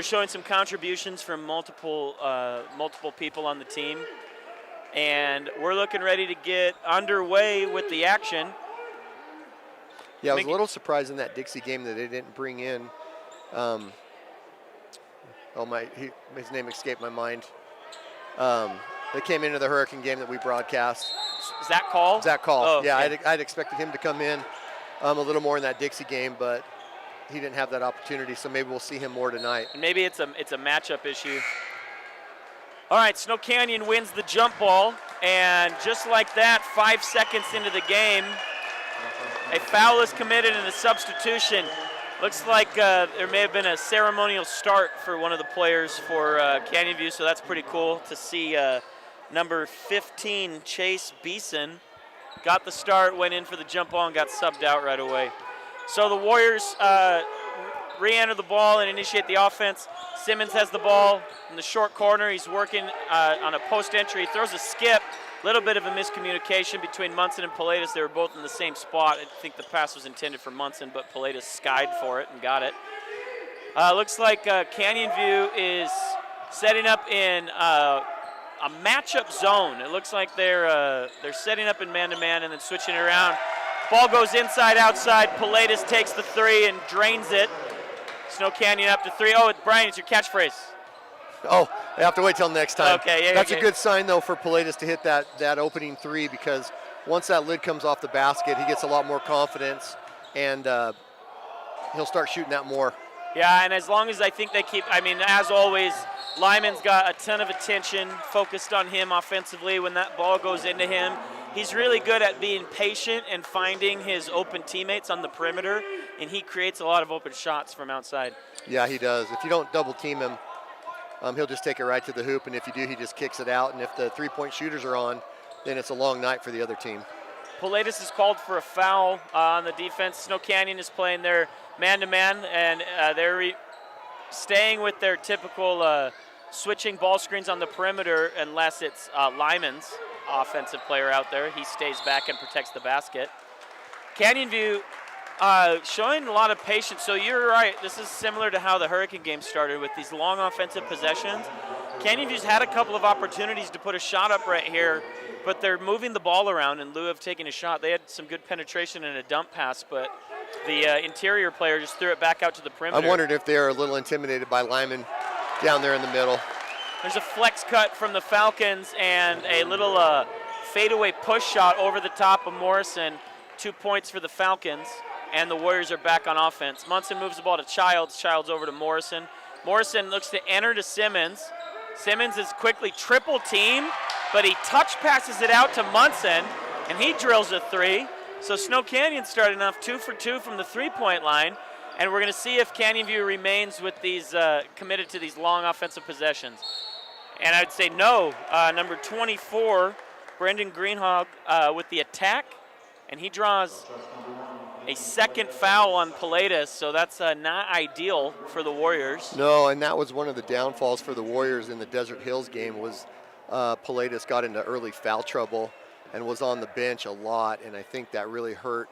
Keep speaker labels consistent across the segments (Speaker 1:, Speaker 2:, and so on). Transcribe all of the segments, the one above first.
Speaker 1: They're showing some contributions from multiple people on the team, and we're looking ready to get underway with the action.
Speaker 2: Yeah, I was a little surprised in that Dixie game that they didn't bring in. His name escaped my mind. They came into the Hurricane game that we broadcast.
Speaker 1: Zach Call?
Speaker 2: Zach Call.
Speaker 1: Oh,
Speaker 2: yeah,
Speaker 1: okay.
Speaker 2: I'd expected him to come in a little more in that Dixie game, but he didn't have that opportunity, so maybe we'll see him more tonight.
Speaker 1: And maybe it's a matchup issue. All right, Snow Canyon wins the jump ball, and just like that, 5 seconds into the game, a foul is committed and a substitution. Looks like there may have been a ceremonial start for one of the players for Canyon View, so that's pretty cool to see. Number 15, Chase Beeson, got the start, went in for the jump ball, and got subbed out right away. So the Warriors re-enter the ball and initiate the offense. Simmons has the ball in the short corner. He's working on a post entry. He throws a skip. Little bit of a miscommunication between Munson and Pilatus. They were both in the same spot. I think the pass was intended for Munson, but Pilatus skied for it and got it. Looks like Canyon View is setting up in a matchup zone. It looks like they're setting up in man-to-man and then switching it around. Ball goes inside, outside. Pilatus takes the three and drains it. Snow Canyon up to three. Oh, Brian, it's your catchphrase.
Speaker 2: Oh, I have to wait till next time.
Speaker 1: Okay, yeah.
Speaker 2: That's a good sign, though, for Pilatus to hit that opening three, because once that lid comes off the basket, he gets a lot more confidence, and he'll start shooting that more.
Speaker 1: Yeah, and as long as I think they keep, as always, Lyman's got a ton of attention focused on him offensively when that ball goes into him. He's really good at being patient and finding his open teammates on the perimeter, and he creates a lot of open shots from outside.
Speaker 2: Yeah, he does. If you don't double team him, he'll just take it right to the hoop, and if you do, he just kicks it out. And if the three-point shooters are on, then it's a long night for the other team.
Speaker 1: Pilatus is called for a foul on the defense. Snow Canyon is playing their man-to-man, and they're staying with their typical switching ball screens on the perimeter unless it's Lyman's offensive player out there. He stays back and protects the basket. Canyon View showing a lot of patience. So you're right, this is similar to how the Hurricane game started with these long offensive possessions. Canyon View's had a couple of opportunities to put a shot up right here, but they're moving the ball around in lieu of taking a shot. They had some good penetration and a dump pass, but the interior player just threw it back out to the perimeter.
Speaker 2: I wondered if they are a little intimidated by Lyman down there in the middle.
Speaker 1: There's a flex cut from the Falcons and a little fadeaway push shot over the top of Morrison. 2 points for the Falcons, and the Warriors are back on offense. Munson moves the ball to Childs. Childs over to Morrison. Morrison looks to enter to Simmons. Simmons is quickly triple teamed, but he touch passes it out to Munson, and he drills a three. So Snow Canyon starting off 2 for 2 from the three-point line, and we're going to see if Canyon View remains with these committed to these long offensive possessions. And I'd say no. Number 24, Brendan Greenhog with the attack, and he draws a second foul on Pilatus, so that's not ideal for the Warriors.
Speaker 2: No, and that was one of the downfalls for the Warriors in the Desert Hills game was Pilatus got into early foul trouble and was on the bench a lot, and I think that really hurt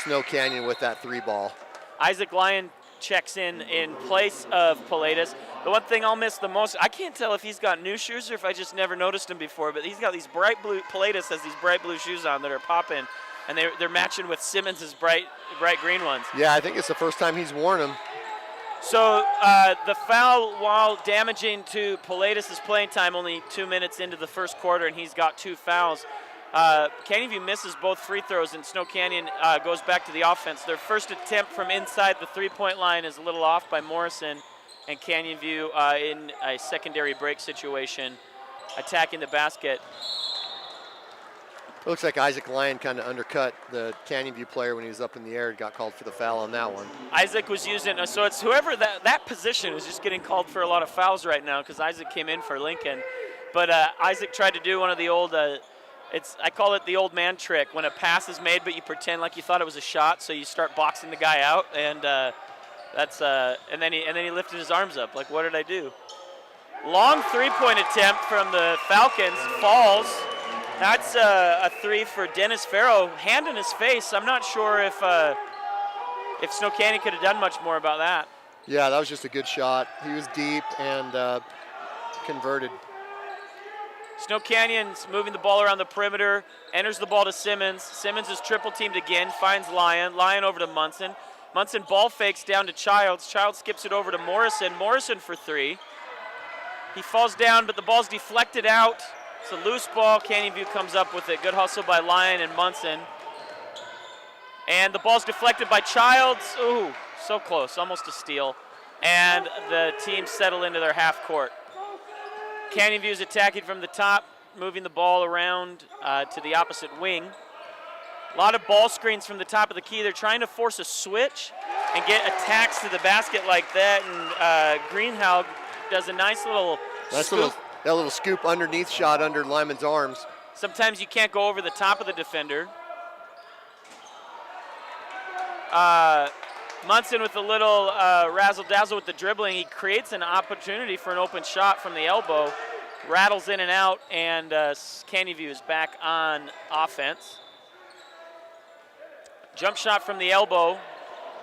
Speaker 2: Snow Canyon with that three ball.
Speaker 1: Isaac Lyon checks in place of Pilatus. The one thing I'll miss the most, I can't tell if he's got new shoes or if I just never noticed him before, but he's got these bright blue, Pilatus has these bright blue shoes on that are popping, and they're matching with Simmons' bright green ones.
Speaker 2: Yeah, I think it's the first time he's worn them.
Speaker 1: So the foul, while damaging to Pilatus' playing time, only 2 minutes into the first quarter, and he's got 2 fouls. Canyon View misses both free throws, and Snow Canyon goes back to the offense. Their first attempt from inside the three-point line is a little off by Morrison, and Canyon View in a secondary break situation attacking the basket.
Speaker 2: It looks like Isaac Lyon kind of undercut the Canyon View player when he was up in the air and got called for the foul on that one.
Speaker 1: Isaac was using, so it's whoever that position is just getting called for a lot of fouls right now because Isaac came in for Lincoln. But Isaac tried to do one of the old, I call it the old man trick. When a pass is made, but you pretend like you thought it was a shot, so you start boxing the guy out, and and then he lifted his arms up, like, what did I do? Long three-point attempt from the Falcons, falls. That's a three for Dennis Farrow, hand in his face. I'm not sure if Snow Canyon could have done much more about that.
Speaker 2: Yeah, that was just a good shot. He was deep and converted.
Speaker 1: Snow Canyon's moving the ball around the perimeter, enters the ball to Simmons. Simmons is triple teamed again, finds Lyon. Lyon over to Munson. Munson ball fakes down to Childs. Childs skips it over to Morrison. Morrison for three. He falls down, but the ball's deflected out. It's a loose ball. Canyon View comes up with it. Good hustle by Lyon and Munson. And the ball's deflected by Childs. Ooh, so close, almost a steal. And the team settle into their half court. Canyon View's attacking from the top, moving the ball around to the opposite wing. A lot of ball screens from the top of the key. They're trying to force a switch and get attacks to the basket like that. And Greenhalgh does a nice little scoop.
Speaker 2: That little scoop underneath shot under Lyman's arms.
Speaker 1: Sometimes you can't go over the top of the defender. Munson with a little razzle-dazzle with the dribbling. He creates an opportunity for an open shot from the elbow. Rattles in and out, and Canyon View is back on offense. Jump shot from the elbow.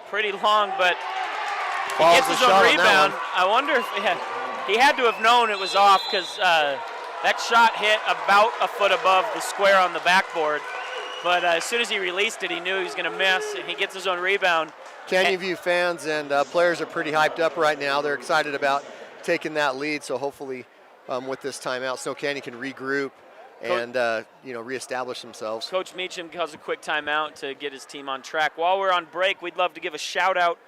Speaker 1: Pretty long, but he gets his own rebound. I wonder if he had to have known it was off because that shot hit about a foot above the square on the backboard. But as soon as he released it, he knew he was going to miss, and he gets his own rebound.
Speaker 2: Canyon View fans and players are pretty hyped up right now. They're excited about taking that lead, so hopefully with this timeout, Snow Canyon can regroup and reestablish themselves.
Speaker 1: Coach Meacham calls a quick timeout to get his team on track. While we're on break, we'd love to give a shout-out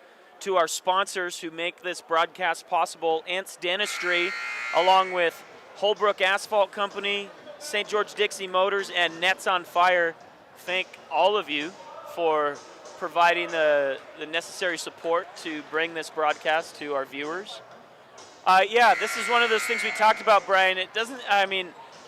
Speaker 1: to our sponsors who make this broadcast possible, Ants Dentistry, along with Holbrook Asphalt Company, St. George Dixie Motors, and Nets on Fire. Thank all of you for providing the necessary support to bring this broadcast to our viewers. This is one of those things we talked about, Brian.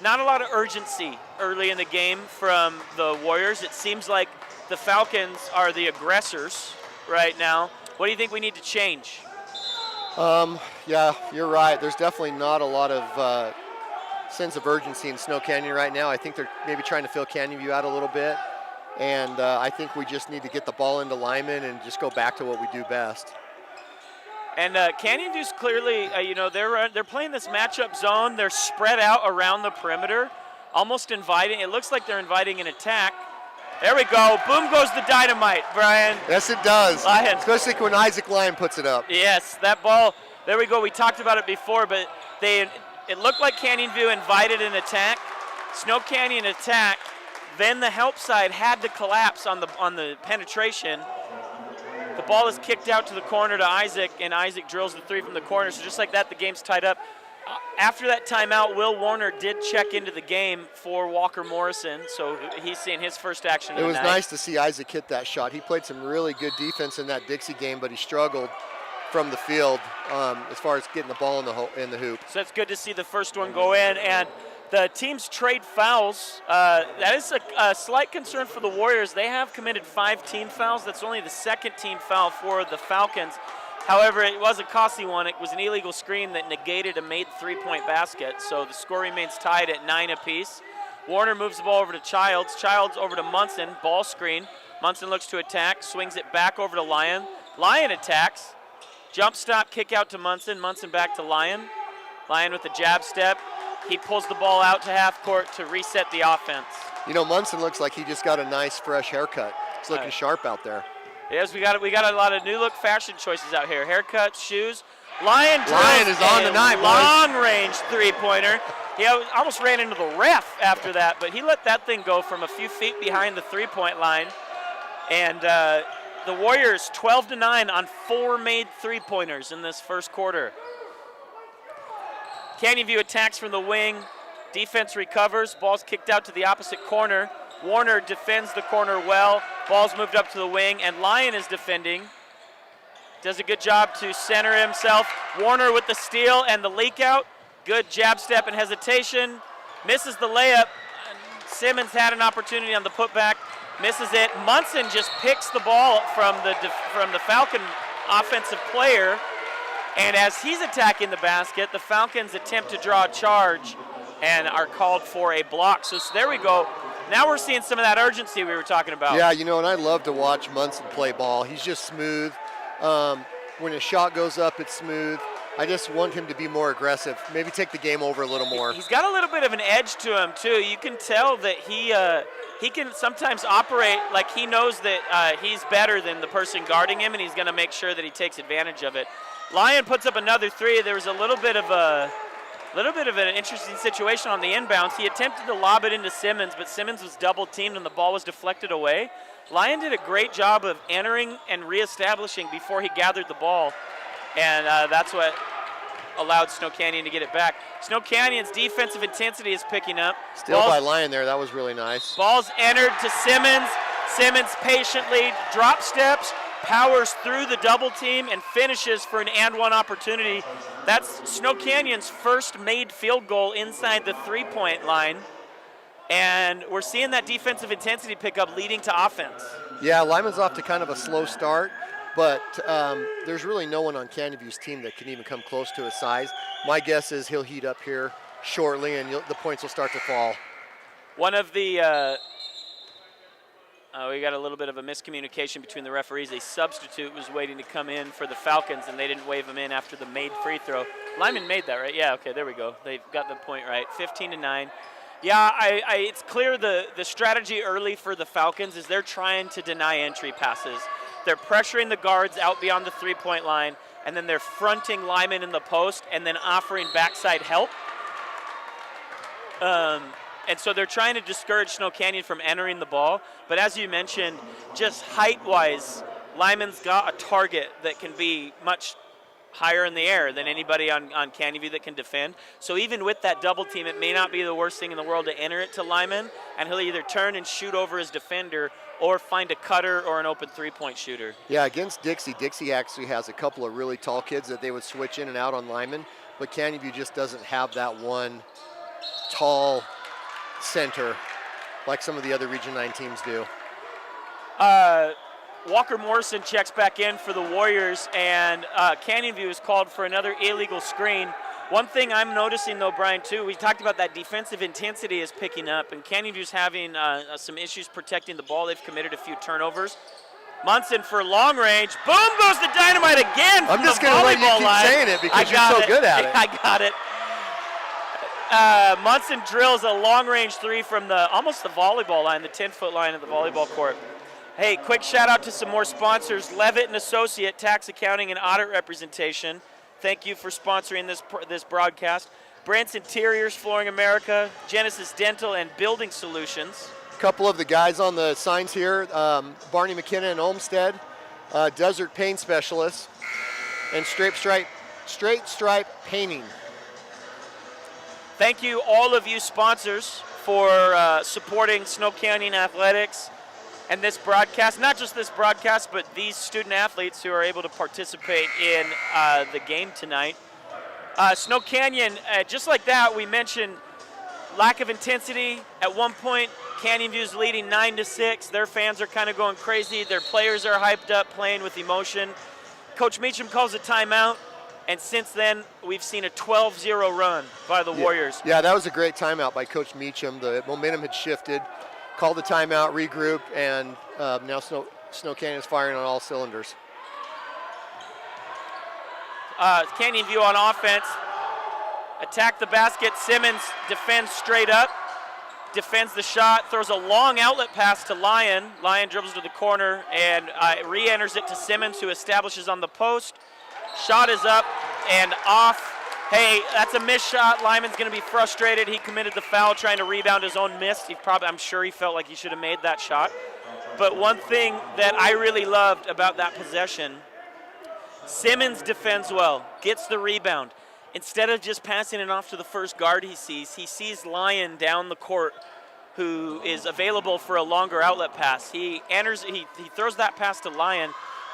Speaker 1: Not a lot of urgency early in the game from the Warriors. It seems like the Falcons are the aggressors right now. What do you think we need to change?
Speaker 2: Yeah, you're right. There's definitely not a lot of sense of urgency in Snow Canyon right now. I think they're maybe trying to fill Canyon View out a little bit. And I think we just need to get the ball into Lyman and just go back to what we do best.
Speaker 1: And Canyon View's clearly, they're playing this matchup zone. They're spread out around the perimeter, almost inviting. It looks like they're inviting an attack. There we go. Boom goes the dynamite, Brian.
Speaker 2: Yes, it does.
Speaker 1: Lyon.
Speaker 2: Especially when Isaac Lyon puts it up.
Speaker 1: Yes, that ball. There we go. We talked about it before, but it looked like Canyon View invited an attack. Snow Canyon attack. Then the help side had to collapse on the penetration. The ball is kicked out to the corner to Isaac, and Isaac drills the three from the corner. So just like that, the game's tied up. After that timeout, Will Warner did check into the game for Walker Morrison, so he's seeing his first action of the night.
Speaker 2: It was nice to see Isaac hit that shot. He played some really good defense in that Dixie game, but he struggled from the field as far as getting the ball in the hoop.
Speaker 1: So it's good to see the first one go in, and the teams trade fouls. That is a slight concern for the Warriors. They have committed 5 team fouls. That's only the second team foul for the Falcons. However, it was a costly one. It was an illegal screen that negated a made three-point basket. So the score remains tied at 9 apiece. Warner moves the ball over to Childs. Childs over to Munson. Ball screen. Munson looks to attack. Swings it back over to Lyon. Lyon attacks. Jump stop, kick out to Munson. Munson back to Lyon. Lyon with a jab step. He pulls the ball out to half court to reset the offense.
Speaker 2: Munson looks like he just got a nice fresh haircut. He's looking sharp out there.
Speaker 1: Yes, we got a lot of new look fashion choices out here. Haircuts, shoes. Lyon
Speaker 2: is on tonight, boys.
Speaker 1: Long-range three-pointer. He almost ran into the ref after that, but he let that thing go from a few feet behind the three-point line. And the Warriors 12-9 on 4 made three-pointers in this first quarter. Canyon View attacks from the wing. Defense recovers. Ball's kicked out to the opposite corner. Warner defends the corner well. Ball's moved up to the wing, and Lyon is defending. Does a good job to center himself. Warner with the steal and the leak out. Good jab step and hesitation. Misses the layup. Simmons had an opportunity on the putback. Misses it. Munson just picks the ball from the Falcon offensive player. And as he's attacking the basket, the Falcons attempt to draw a charge and are called for a block. So there we go. Now we're seeing some of that urgency we were talking about.
Speaker 2: Yeah, and I love to watch Munson play ball. He's just smooth. when his shot goes up, it's smooth. I just want him to be more aggressive. Maybe take the game over a little more.
Speaker 1: He's got a little bit of an edge to him too. You can tell that he can sometimes operate like he knows that he's better than the person guarding him, and he's going to make sure that he takes advantage of it. Lyon puts up another three. There was a little bit of an interesting situation on the inbounds. He attempted to lob it into Simmons, but Simmons was double teamed and the ball was deflected away. Lyon did a great job of entering and reestablishing before he gathered the ball, and that's what allowed Snow Canyon to get it back. Snow Canyon's defensive intensity is picking up.
Speaker 2: Still by Lyon there, that was really nice.
Speaker 1: Ball's entered to Simmons. Simmons patiently drop steps, powers through the double team, and finishes for an and one opportunity. That's Snow Canyon's first made field goal inside the three-point line. And we're seeing that defensive intensity pick up, leading to offense.
Speaker 2: Yeah, Lyman's off to kind of a slow start, but there's really no one on Canyon View's team that can even come close to his size. My guess is he'll heat up here shortly, and the points will start to fall.
Speaker 1: One of the we got a little bit of a miscommunication between the referees. A substitute was waiting to come in for the Falcons, and they didn't wave him in after the made free throw. Lyman made that, right? Yeah, okay, there we go. They got the point right. 15-9. Yeah, it's clear the strategy early for the Falcons is they're trying to deny entry passes. They're pressuring the guards out beyond the three-point line, and then they're fronting Lyman in the post and then offering backside help. And so they're trying to discourage Snow Canyon from entering the ball. But as you mentioned, just height-wise, Lyman's got a target that can be much higher in the air than anybody on Canyon View that can defend. So even with that double team, it may not be the worst thing in the world to enter it to Lyman, and he'll either turn and shoot over his defender or find a cutter or an open three-point shooter.
Speaker 2: Yeah, against Dixie, Dixie actually has a couple of really tall kids that they would switch in and out on Lyman, but Canyon View just doesn't have that one tall center like some of the other Region 9 teams do.
Speaker 1: Walker Morrison checks back in for the Warriors, and Canyon View is called for another illegal screen. One thing I'm noticing, though, Brian, too, we talked about that defensive intensity is picking up, and Canyon View's having some issues protecting the ball. They've committed a few turnovers. Munson for long range. Boom goes the dynamite again from the volleyball line.
Speaker 2: I'm just going to let you keep saying it because you're so good at it.
Speaker 1: I got it. Munson drills a long-range three from almost the volleyball line, the 10-foot line of the volleyball court. Hey, quick shout-out to some more sponsors. Levitt & Associate, Tax Accounting and Audit Representation. Thank you for sponsoring this broadcast. Brandt's Interiors, Flooring America, Genesis Dental, and Building Solutions.
Speaker 2: A couple of the guys on the signs here, Barney McKenna and Olmsted, Desert Paint Specialists, and Straight Stripe Painting.
Speaker 1: Thank you, all of you sponsors, for supporting Snow Canyon Athletics and this broadcast. Not just this broadcast, but these student athletes who are able to participate in the game tonight. Snow Canyon, just like that, we mentioned lack of intensity. At one point, Canyon View's leading 9-6. Their fans are kind of going crazy. Their players are hyped up, playing with emotion. Coach Meacham calls a timeout. And since then, we've seen a 12-0 run by the Warriors.
Speaker 2: Yeah, that was a great timeout by Coach Meacham. The momentum had shifted, called the timeout, regrouped, and now Snow Canyon is firing on all cylinders.
Speaker 1: Canyon View on offense. Attack the basket. Simmons defends straight up. Defends the shot. Throws a long outlet pass to Lyon. Lyon dribbles to the corner and re-enters it to Simmons, who establishes on the post. Shot is up and off. Hey, that's a missed shot. Lyman's going to be frustrated. He committed the foul trying to rebound his own miss. I'm sure he felt like he should have made that shot. But one thing that I really loved about that possession, Simmons defends well, gets the rebound. Instead of just passing it off to the first guard he sees Lyon down the court who is available for a longer outlet pass. He throws that pass to Lyon.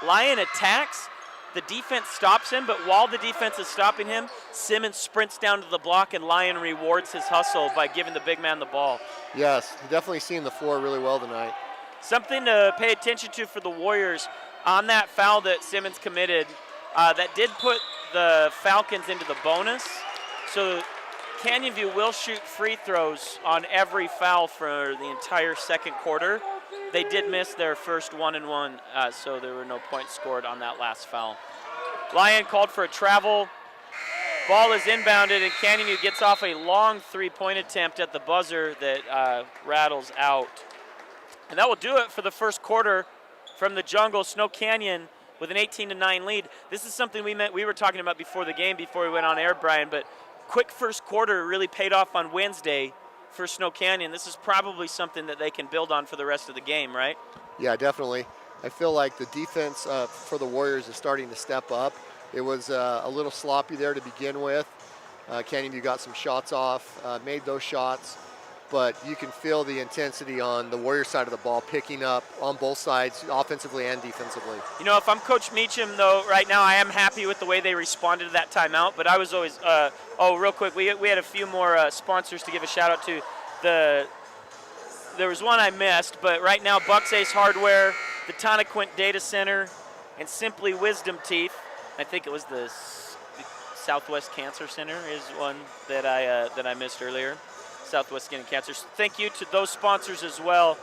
Speaker 1: Lyon attacks. The defense stops him, but while the defense is stopping him, Simmons sprints down to the block, and Lyon rewards his hustle by giving the big man the ball.
Speaker 2: Yes, definitely seeing the floor really well tonight.
Speaker 1: Something to pay attention to for the Warriors on that foul that Simmons committed, that did put the Falcons into the bonus. So Canyon View will shoot free throws on every foul for the entire second quarter. They did miss their first 1-and-1, so there were no points scored on that last foul. Lyon called for a travel. Ball is inbounded, and Canyon View gets off a long three-point attempt at the buzzer that rattles out. And that will do it for the first quarter from the jungle. Snow Canyon with an 18-9 lead. This is something we were talking about before the game, before we went on air, Brian, but quick first quarter really paid off on Wednesday for Snow Canyon. This is probably something that they can build on for the rest of the game, right?
Speaker 2: Yeah, definitely. I feel like the defense for the Warriors is starting to step up. It was a little sloppy there to begin with. Canyon View got some shots off, made those shots, but you can feel the intensity on the Warrior side of the ball picking up on both sides, offensively and defensively.
Speaker 1: You know, if I'm Coach Meacham, though, right now I am happy with the way they responded to that timeout, but I was always, real quick, we had a few more sponsors to give a shout out to. There was one I missed, but right now Bucks Ace Hardware, the Tonaquint Data Center, and Simply Wisdom Teeth. I think it was the Southwest Cancer Center is one that I missed earlier. Southwest Skin and Cancer. Thank you to those sponsors as well.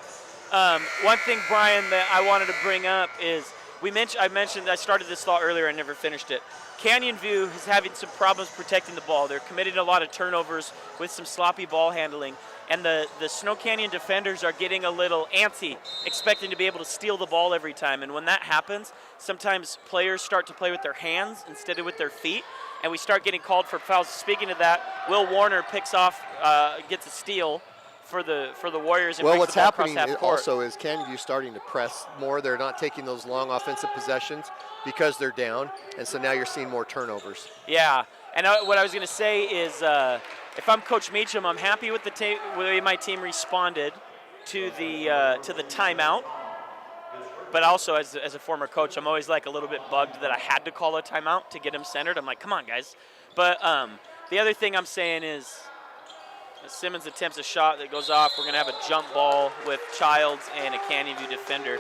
Speaker 1: One thing, Brian, that I wanted to bring up is I started this thought earlier and never finished it. Canyon View is having some problems protecting the ball. They're committing a lot of turnovers with some sloppy ball handling. And the Snow Canyon defenders are getting a little antsy, expecting to be able to steal the ball every time. And when that happens, sometimes players start to play with their hands instead of with their feet, and we start getting called for fouls. Speaking of that, Will Warner gets a steal for the Warriors. And
Speaker 2: well,
Speaker 1: brings
Speaker 2: what's
Speaker 1: the ball across
Speaker 2: happening
Speaker 1: half court.
Speaker 2: also is Canyon View starting to press more. They're not taking those long offensive possessions because they're down, and so now you're seeing more turnovers.
Speaker 1: Yeah, and what I was going to say is, if I'm Coach Meacham, I'm happy with the way my team responded to the timeout. But also, as a former coach, I'm always like a little bit bugged that I had to call a timeout to get him centered. I'm like, come on, guys. But the other thing I'm saying is, Simmons attempts a shot that goes off. We're going to have a jump ball with Childs and a Canyon View defender.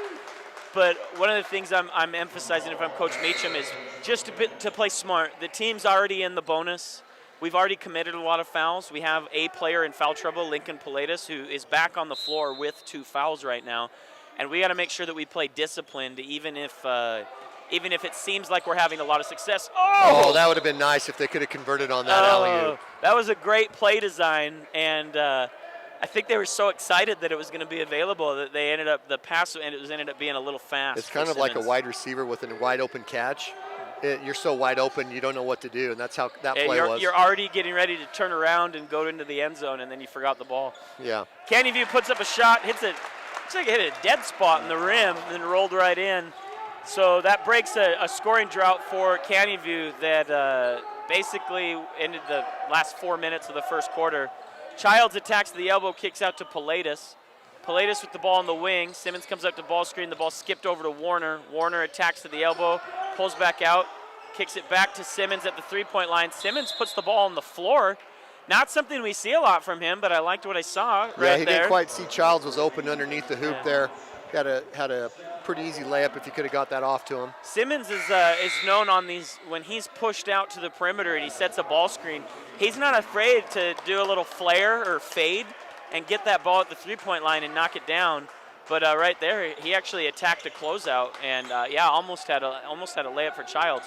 Speaker 1: But one of the things I'm emphasizing if I'm Coach Meacham is just to play smart. The team's already in the bonus. We've already committed a lot of fouls. We have a player in foul trouble, Lincoln Pilatus, who is back on the floor with 2 fouls right now. And we got to make sure that we play disciplined, even if it seems like we're having a lot of success.
Speaker 2: Oh, that would have been nice if they could have converted on that alley-oop.
Speaker 1: That was a great play design, and I think they were so excited that it was going to be available that they ended up being a little fast.
Speaker 2: It's kind of like a wide receiver with a wide open catch. You're so wide open, you don't know what to do, and that's how that play was.
Speaker 1: You're already getting ready to turn around and go into the end zone, and then you forgot the ball.
Speaker 2: Yeah.
Speaker 1: Canyon View puts up a shot, looks like it hit a dead spot in the rim, and then rolled right in. So that breaks a scoring drought for Canyon View that basically ended the last 4 minutes of the first quarter. Childs attacks to the elbow, kicks out to Pilatus. Pilatus with the ball on the wing. Simmons comes up to ball screen. The ball skipped over to Warner. Warner attacks to the elbow, pulls back out, kicks it back to Simmons at the three-point line. Simmons puts the ball on the floor. Not something we see a lot from him, but I liked what I saw right there.
Speaker 2: Yeah, he didn't quite see Childs was open underneath the hoop there. Had a pretty easy layup if he could have got that off to him.
Speaker 1: Simmons is known on these, when he's pushed out to the perimeter and he sets a ball screen, he's not afraid to do a little flare or fade and get that ball at the three-point line and knock it down. But right there, he actually attacked a closeout and almost had a layup for Childs.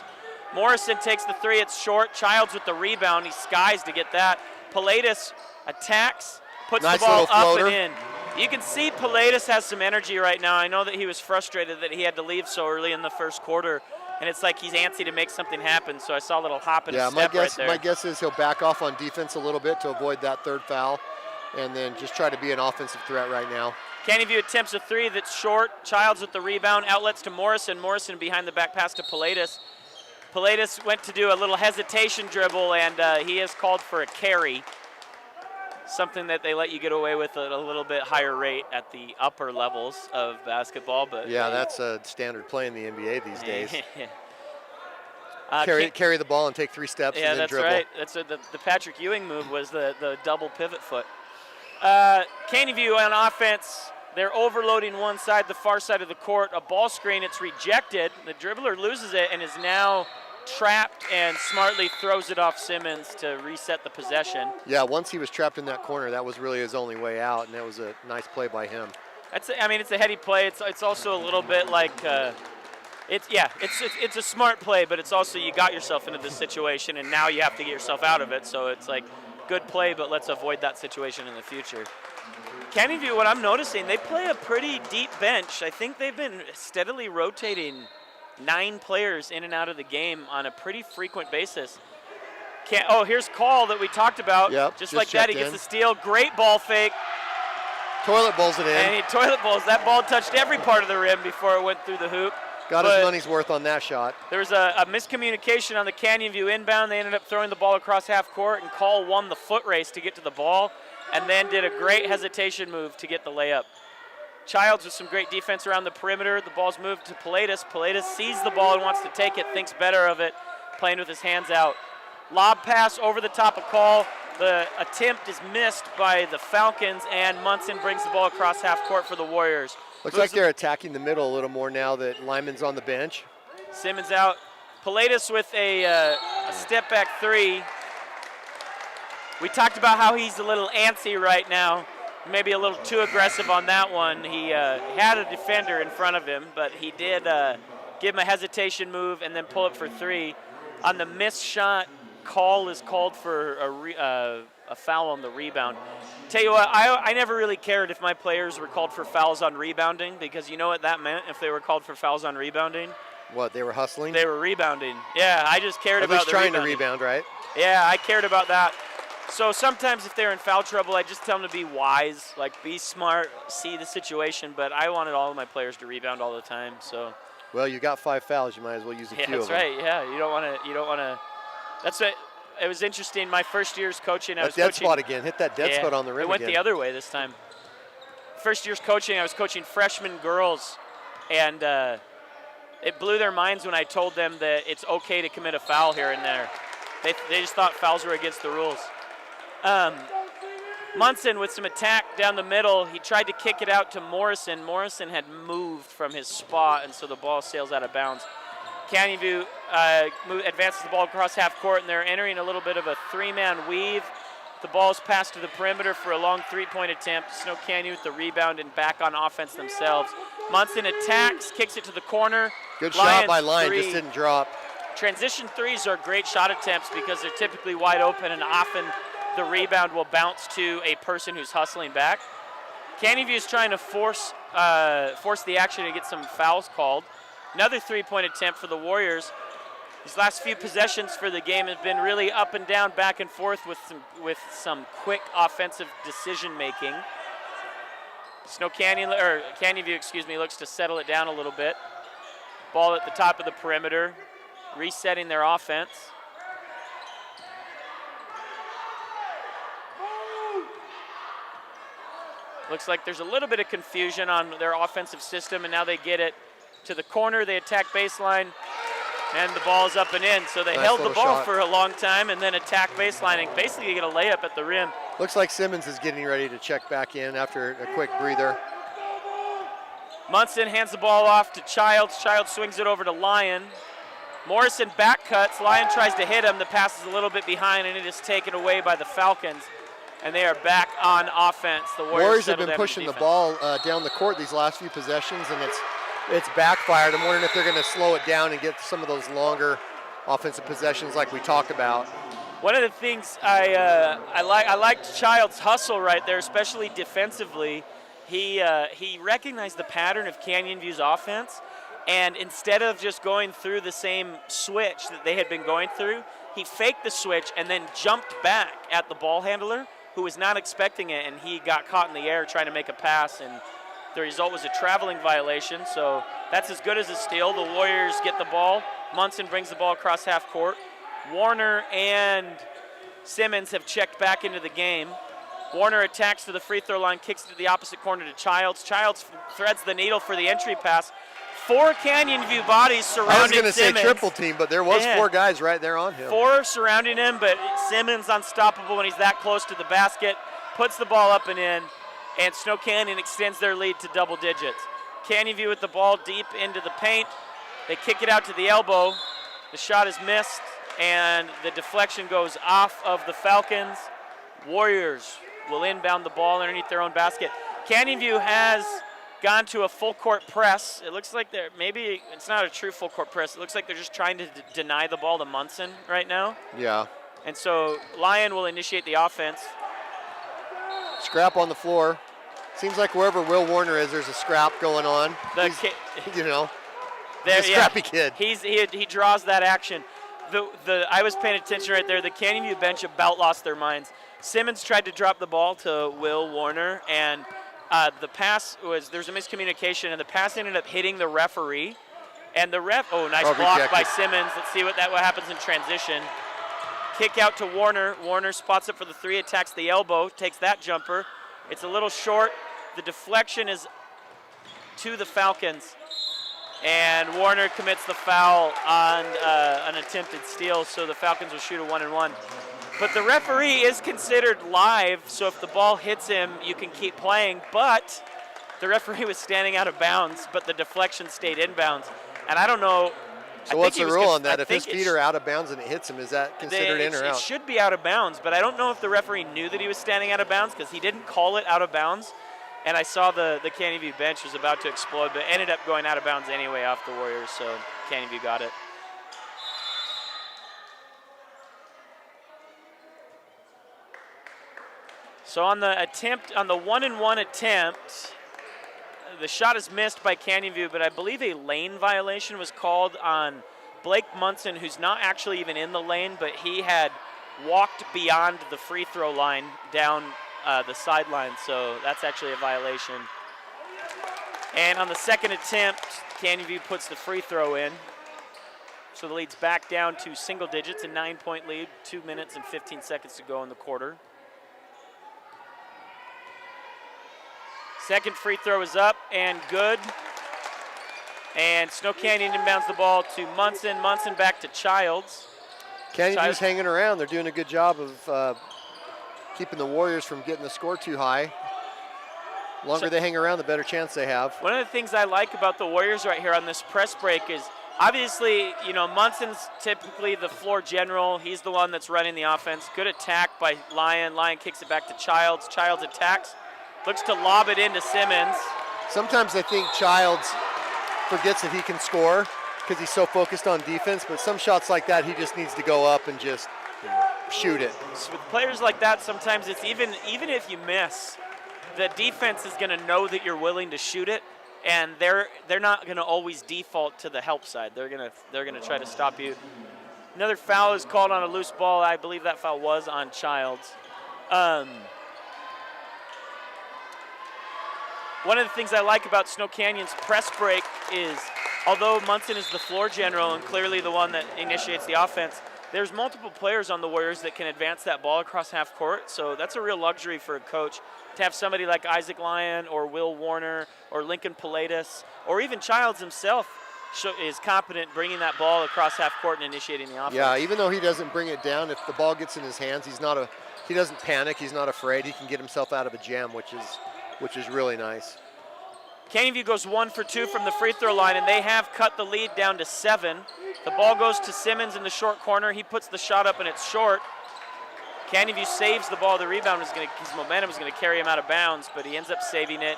Speaker 1: Morrison takes the three, it's short. Childs with the rebound, he skies to get that. Pilatus attacks, puts the ball up and in. You can see Pilatus has some energy right now. I know that he was frustrated that he had to leave so early in the first quarter, and it's like he's antsy to make something happen, so I saw a little hop and a step right there.
Speaker 2: My guess is he'll back off on defense a little bit to avoid that third foul, and then just try to be an offensive threat right now.
Speaker 1: Canyon View attempts a three that's short. Childs with the rebound, outlets to Morrison. Morrison behind the back pass to Pilatus. Pilatus went to do a little hesitation dribble, and he is called for a carry. Something that they let you get away with at a little bit higher rate at the upper levels of basketball. But
Speaker 2: yeah, that's a standard play in the NBA these days. Carry the ball and take 3 steps and then dribble.
Speaker 1: Yeah, that's right. That's the Patrick Ewing move was the double pivot foot. Canyon View on offense, they're overloading one side, the far side of the court. A ball screen, it's rejected. The dribbler loses it and is now trapped and smartly throws it off Simmons to reset the possession.
Speaker 2: Yeah, once he was trapped in that corner, that was really his only way out, and that was a nice play by him.
Speaker 1: It's a heady play. It's also a little bit like It's a smart play, but it's also you got yourself into this situation, and now you have to get yourself out of it. So it's like good play, but let's avoid that situation in the future. Canyon View, what I'm noticing, they play a pretty deep bench. I think they've been steadily rotating 9 players in and out of the game on a pretty frequent basis. Here's Call that we talked about.
Speaker 2: Yep,
Speaker 1: just like that, he gets the steal. Great ball fake.
Speaker 2: Toilet bowls it in.
Speaker 1: And he toilet bowls. That ball touched every part of the rim before it went through the hoop.
Speaker 2: Got his money's worth on that shot.
Speaker 1: There was a miscommunication on the Canyon View inbound. They ended up throwing the ball across half court, and Call won the foot race to get to the ball, and then did a great hesitation move to get the layup. Childs with some great defense around the perimeter. The ball's moved to Pilatus. Pilatus sees the ball and wants to take it, thinks better of it, playing with his hands out. Lob pass over the top of Call. The attempt is missed by the Falcons, and Munson brings the ball across half court for the Warriors.
Speaker 2: Looks like they're attacking the middle a little more now that Lyman's on the bench.
Speaker 1: Simmons out. Pilatus with a step back 3. We talked about how he's a little antsy right now, maybe a little too aggressive on that one. He had a defender in front of him, but he did give him a hesitation move and then pull it for 3. On the missed shot, Call is called for a foul on the rebound. Tell you what, I never really cared if my players were called for fouls on rebounding, because you know what that meant if they were called for fouls on rebounding?
Speaker 2: What, they were hustling?
Speaker 1: They were rebounding. Yeah, I just cared about the
Speaker 2: trying
Speaker 1: rebounding.
Speaker 2: to rebound, right?
Speaker 1: Yeah, I cared about that. So sometimes if they're in foul trouble, I just tell them to be wise, like be smart, see the situation, but I wanted all of my players to rebound all the time, so.
Speaker 2: Well, you got 5 fouls, you might as well use a few of them.
Speaker 1: That's right, yeah, you don't want to, that's what, it was interesting, my first year's coaching, I was coaching.
Speaker 2: Dead spot again, hit that dead spot on the rim
Speaker 1: it went
Speaker 2: again.
Speaker 1: the other way this time. First year's coaching, I was coaching freshman girls, and it blew their minds when I told them that it's okay to commit a foul here and there. They just thought fouls were against the rules. Munson with some attack down the middle. He tried to kick it out to Morrison. Morrison had moved from his spot, and so the ball sails out of bounds. Canyon View advances the ball across half court, and they're entering a little bit of a 3-man weave. The ball's passed to the perimeter for a long 3-point attempt. Snow Canyon with the rebound and back on offense themselves. Munson attacks, kicks it to the corner.
Speaker 2: Good
Speaker 1: Lions
Speaker 2: shot by Lyon,
Speaker 1: 3.
Speaker 2: just didn't drop.
Speaker 1: Transition 3s are great shot attempts because they're typically wide open, and often the rebound will bounce to a person who's hustling back. Canyon View is trying to force the action to get some fouls called. Another 3-point attempt for the Warriors. These last few possessions for the game have been really up and down, back and forth with some quick offensive decision making. Canyon View, looks to settle it down a little bit. Ball at the top of the perimeter, resetting their offense. Looks like there's a little bit of confusion on their offensive system, and now they get it to the corner. They attack baseline, and the ball's up and in. So they held the ball for a long time and then attack baseline and basically get a layup at the rim.
Speaker 2: Looks like Simmons is getting ready to check back in after a quick breather.
Speaker 1: Munson hands the ball off to Childs. Childs swings it over to Lyon. Morrison back cuts. Lyon tries to hit him. The pass is a little bit behind, and it is taken away by the Falcons. And they are back on offense. The
Speaker 2: Warriors have been pushing the ball down the court these last few possessions, and it's backfired. I'm wondering if they're going to slow it down and get some of those longer offensive possessions like we talked about.
Speaker 1: One of the things I liked Child's hustle right there, especially defensively. He recognized the pattern of Canyon View's offense, and instead of just going through the same switch that they had been going through, he faked the switch and then jumped back at the ball handler, who was not expecting it, and he got caught in the air trying to make a pass, and the result was a traveling violation. So that's as good as a steal. The Warriors get the ball. Munson brings the ball across half court. Warner and Simmons have checked back into the game. Warner attacks to the free throw line, kicks to the opposite corner to Childs. Childs threads the needle for the entry pass. 4 Canyon View bodies surrounding Simmons.
Speaker 2: I was going to say triple team, but there was 4 guys right there on him.
Speaker 1: 4 surrounding him, but Simmons unstoppable when he's that close to the basket. Puts the ball up and in, and Snow Canyon extends their lead to double digits. Canyon View with the ball deep into the paint. They kick it out to the elbow. The shot is missed, and the deflection goes off of the Falcons. Warriors will inbound the ball underneath their own basket. Canyon View has gone to a full court press. It looks like maybe it's not a true full court press. It looks like they're just trying to deny the ball to Munson right now.
Speaker 2: Yeah.
Speaker 1: And so Lyon will initiate the offense.
Speaker 2: Scrap on the floor. Seems like wherever Will Warner is, there's a scrap going on. You know, he's a scrappy kid.
Speaker 1: He draws that action. I was paying attention right there. The Canyon View bench about lost their minds. Simmons tried to drop the ball to Will Warner, and the pass there's a miscommunication, and the pass ended up hitting the referee. And the ref, nice block
Speaker 2: rejected
Speaker 1: by Simmons. Let's see what happens in transition. Kick out to Warner. Warner spots up for the three, attacks the elbow, takes that jumper. It's a little short. The deflection is to the Falcons. And Warner commits the foul on an attempted steal, so the Falcons will shoot a 1-and-1. But the referee is considered live, so if the ball hits him, you can keep playing. But the referee was standing out of bounds, but the deflection stayed inbounds. And I don't know.
Speaker 2: So what's the rule on that? If his feet are out of bounds and it hits him, is that considered in or out?
Speaker 1: It should be out of bounds, but I don't know if the referee knew that he was standing out of bounds because he didn't call it out of bounds. And I saw the Canyon View bench was about to explode, but ended up going out of bounds anyway off the Warriors, so Canyon View got it. So on the 1-and-1 attempt, the shot is missed by Canyon View, but I believe a lane violation was called on Blake Munson, who's not actually even in the lane, but he had walked beyond the free throw line down the sideline, so that's actually a violation. And on the second attempt, Canyon View puts the free throw in. So the lead's back down to single digits, a 9-point lead, 2 minutes and 15 seconds to go in the quarter. Second free throw is up and good. And Snow Canyon inbounds the ball to Munson. Munson back to Childs.
Speaker 2: Canyon View's hanging around. They're doing a good job of keeping the Warriors from getting the score too high. The longer they hang around, the better chance they have.
Speaker 1: One of the things I like about the Warriors right here on this press break is obviously, Munson's typically the floor general. He's the one that's running the offense. Good attack by Lyon. Lyon kicks it back to Childs. Childs attacks. Looks to lob it into Simmons.
Speaker 2: Sometimes I think Childs forgets that he can score because he's so focused on defense, but some shots like that, he just needs to go up and just shoot it.
Speaker 1: So with players like that, sometimes it's even if you miss, the defense is going to know that you're willing to shoot it, and they're not going to always default to the help side. They're going to try to stop you. Another foul is called on a loose ball. I believe that foul was on Childs. One of the things I like about Snow Canyon's press break is, although Munson is the floor general and clearly the one that initiates the offense, there's multiple players on the Warriors that can advance that ball across half court. So that's a real luxury for a coach to have somebody like Isaac Lyon or Will Warner or Lincoln Pilatus or even Childs himself is competent bringing that ball across half court and initiating the offense.
Speaker 2: Yeah, even though he doesn't bring it down, if the ball gets in his hands, he doesn't panic. He's not afraid. He can get himself out of a jam, which is really nice.
Speaker 1: Canyon View goes 1 for 2 from the free throw line, and they have cut the lead down to 7. The ball goes to Simmons in the short corner. He puts the shot up, and it's short. Canyon View saves the ball. The rebound his momentum is going to carry him out of bounds, but he ends up saving it.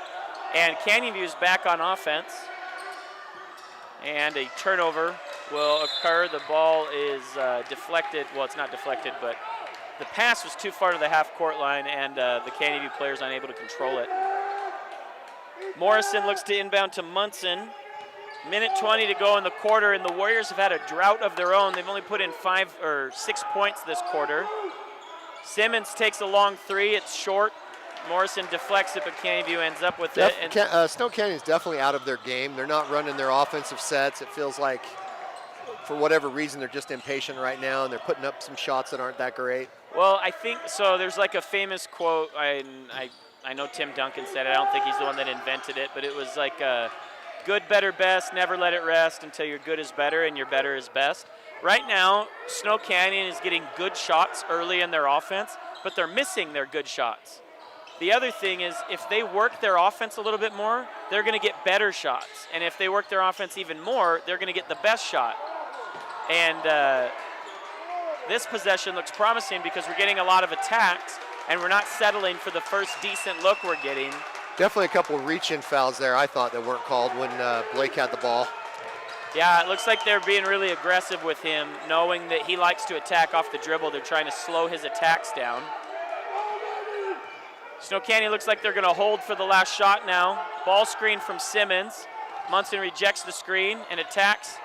Speaker 1: And Canyon View is back on offense. And a turnover will occur. The ball is deflected. Well, it's not deflected, but the pass was too far to the half-court line, and the Canyon View player is unable to control it. Morrison looks to inbound to Munson. Minute 20 to go in the quarter, and the Warriors have had a drought of their own. They've only put in 5 or 6 points this quarter. Simmons takes a long three. It's short. Morrison deflects it, but Canyon View ends up with it. And
Speaker 2: Snow Canyon's definitely out of their game. They're not running their offensive sets. It feels like, for whatever reason, they're just impatient right now, and they're putting up some shots that aren't that great.
Speaker 1: Well, I think so. There's like a famous quote. I know Tim Duncan said it. I don't think he's the one that invented it, but it was like good, better, best. Never let it rest until your good is better and your better is best. Right now, Snow Canyon is getting good shots early in their offense, but they're missing their good shots. The other thing is, if they work their offense a little bit more, they're going to get better shots. And if they work their offense even more, they're going to get the best shot. And this possession looks promising because we're getting a lot of attacks, and we're not settling for the first decent look we're getting.
Speaker 2: Definitely a couple reach-in fouls there, I thought, that weren't called when Blake had the ball.
Speaker 1: Yeah, it looks like they're being really aggressive with him, knowing that he likes to attack off the dribble. They're trying to slow his attacks down. Snow Canyon looks like they're going to hold for the last shot now. Ball screen from Simmons. Munson rejects the screen and attacks.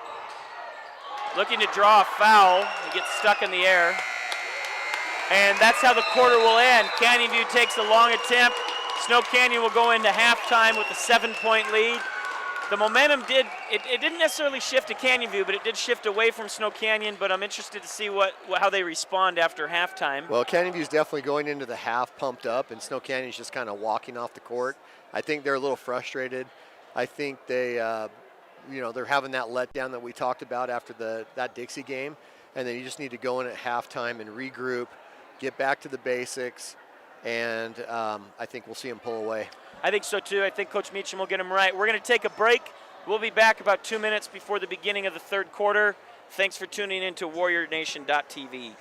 Speaker 1: Looking to draw a foul. He gets stuck in the air. And that's how the quarter will end. Canyon View takes a long attempt. Snow Canyon will go into halftime with a 7-point lead. The momentum didn't necessarily shift to Canyon View, but it did shift away from Snow Canyon, but I'm interested to see how they respond after halftime.
Speaker 2: Well, Canyon View's definitely going into the half pumped up, and Snow Canyon's just kind of walking off the court. I think they're a little frustrated. I think they, they're having that letdown that we talked about after that Dixie game, and then you just need to go in at halftime and regroup, get back to the basics, and I think we'll see them pull away.
Speaker 1: I think so too. I think Coach Meacham will get him right. We're going to take a break. We'll be back about 2 minutes before the beginning of the third quarter. Thanks for tuning in to WarriorNation.tv.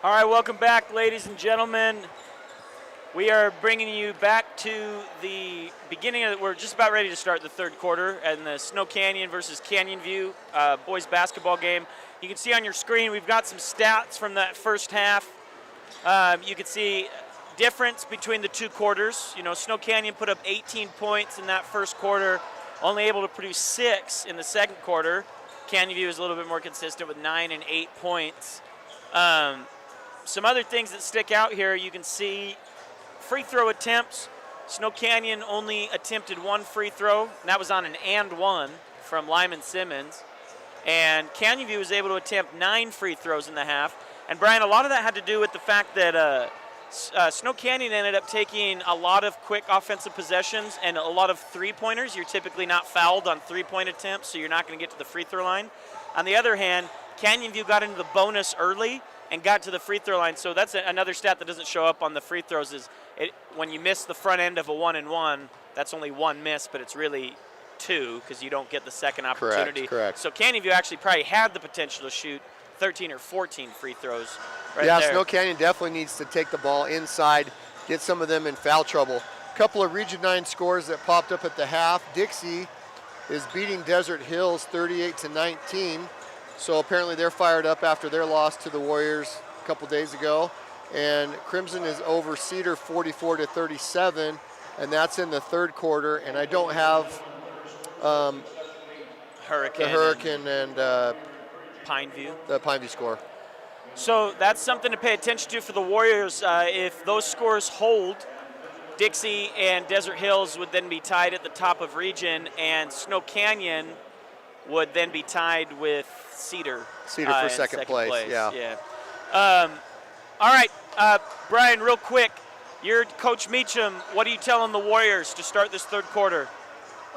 Speaker 1: All right, welcome back, ladies and gentlemen. We are bringing you back to the beginning of we're just about ready to start the third quarter and the Snow Canyon versus Canyon View boys basketball game. You can see on your screen we've got some stats from that first half. You can see difference between the two quarters. You know, Snow Canyon put up 18 points in that first quarter, only able to produce 6 in the second quarter. Canyon View is a little bit more consistent with 9 and 8 points. Some other things that stick out here, you can see free throw attempts. Snow Canyon only attempted 1 free throw, and that was on an and 1 from Lyman Simmons. And Canyon View was able to attempt 9 free throws in the half. And Brian, a lot of that had to do with the fact that Snow Canyon ended up taking a lot of quick offensive possessions and a lot of three-pointers. You're typically not fouled on three-point attempts, so you're not going to get to the free throw line. On the other hand, Canyon View got into the bonus early and got to the free throw line. So that's another stat that doesn't show up on the free throws is when you miss the front end of a 1-and-1, that's only 1 miss, but it's really 2 because you don't get the second opportunity.
Speaker 2: Correct.
Speaker 1: So Canyon View actually probably had the potential to shoot 13 or 14 free throws right
Speaker 2: yeah,
Speaker 1: there.
Speaker 2: Snow Canyon definitely needs to take the ball inside, get some of them in foul trouble. A couple of Region 9 scores that popped up at the half. Dixie is beating Desert Hills 38-19. So apparently they're fired up after their loss to the Warriors a couple days ago. and Crimson is over Cedar 44-37, and that's in the third quarter. And I don't have
Speaker 1: Hurricane,
Speaker 2: the Hurricane and
Speaker 1: Pineview.
Speaker 2: the Pineview score.
Speaker 1: So that's something to pay attention to for the Warriors. If those scores hold, Dixie and Desert Hills would then be tied at the top of region, and Snow Canyon would then be tied with Cedar.
Speaker 2: Cedar for second place.
Speaker 1: Yeah. All right, Brian, real quick, you're Coach Meacham. What are you telling the Warriors to start this third quarter?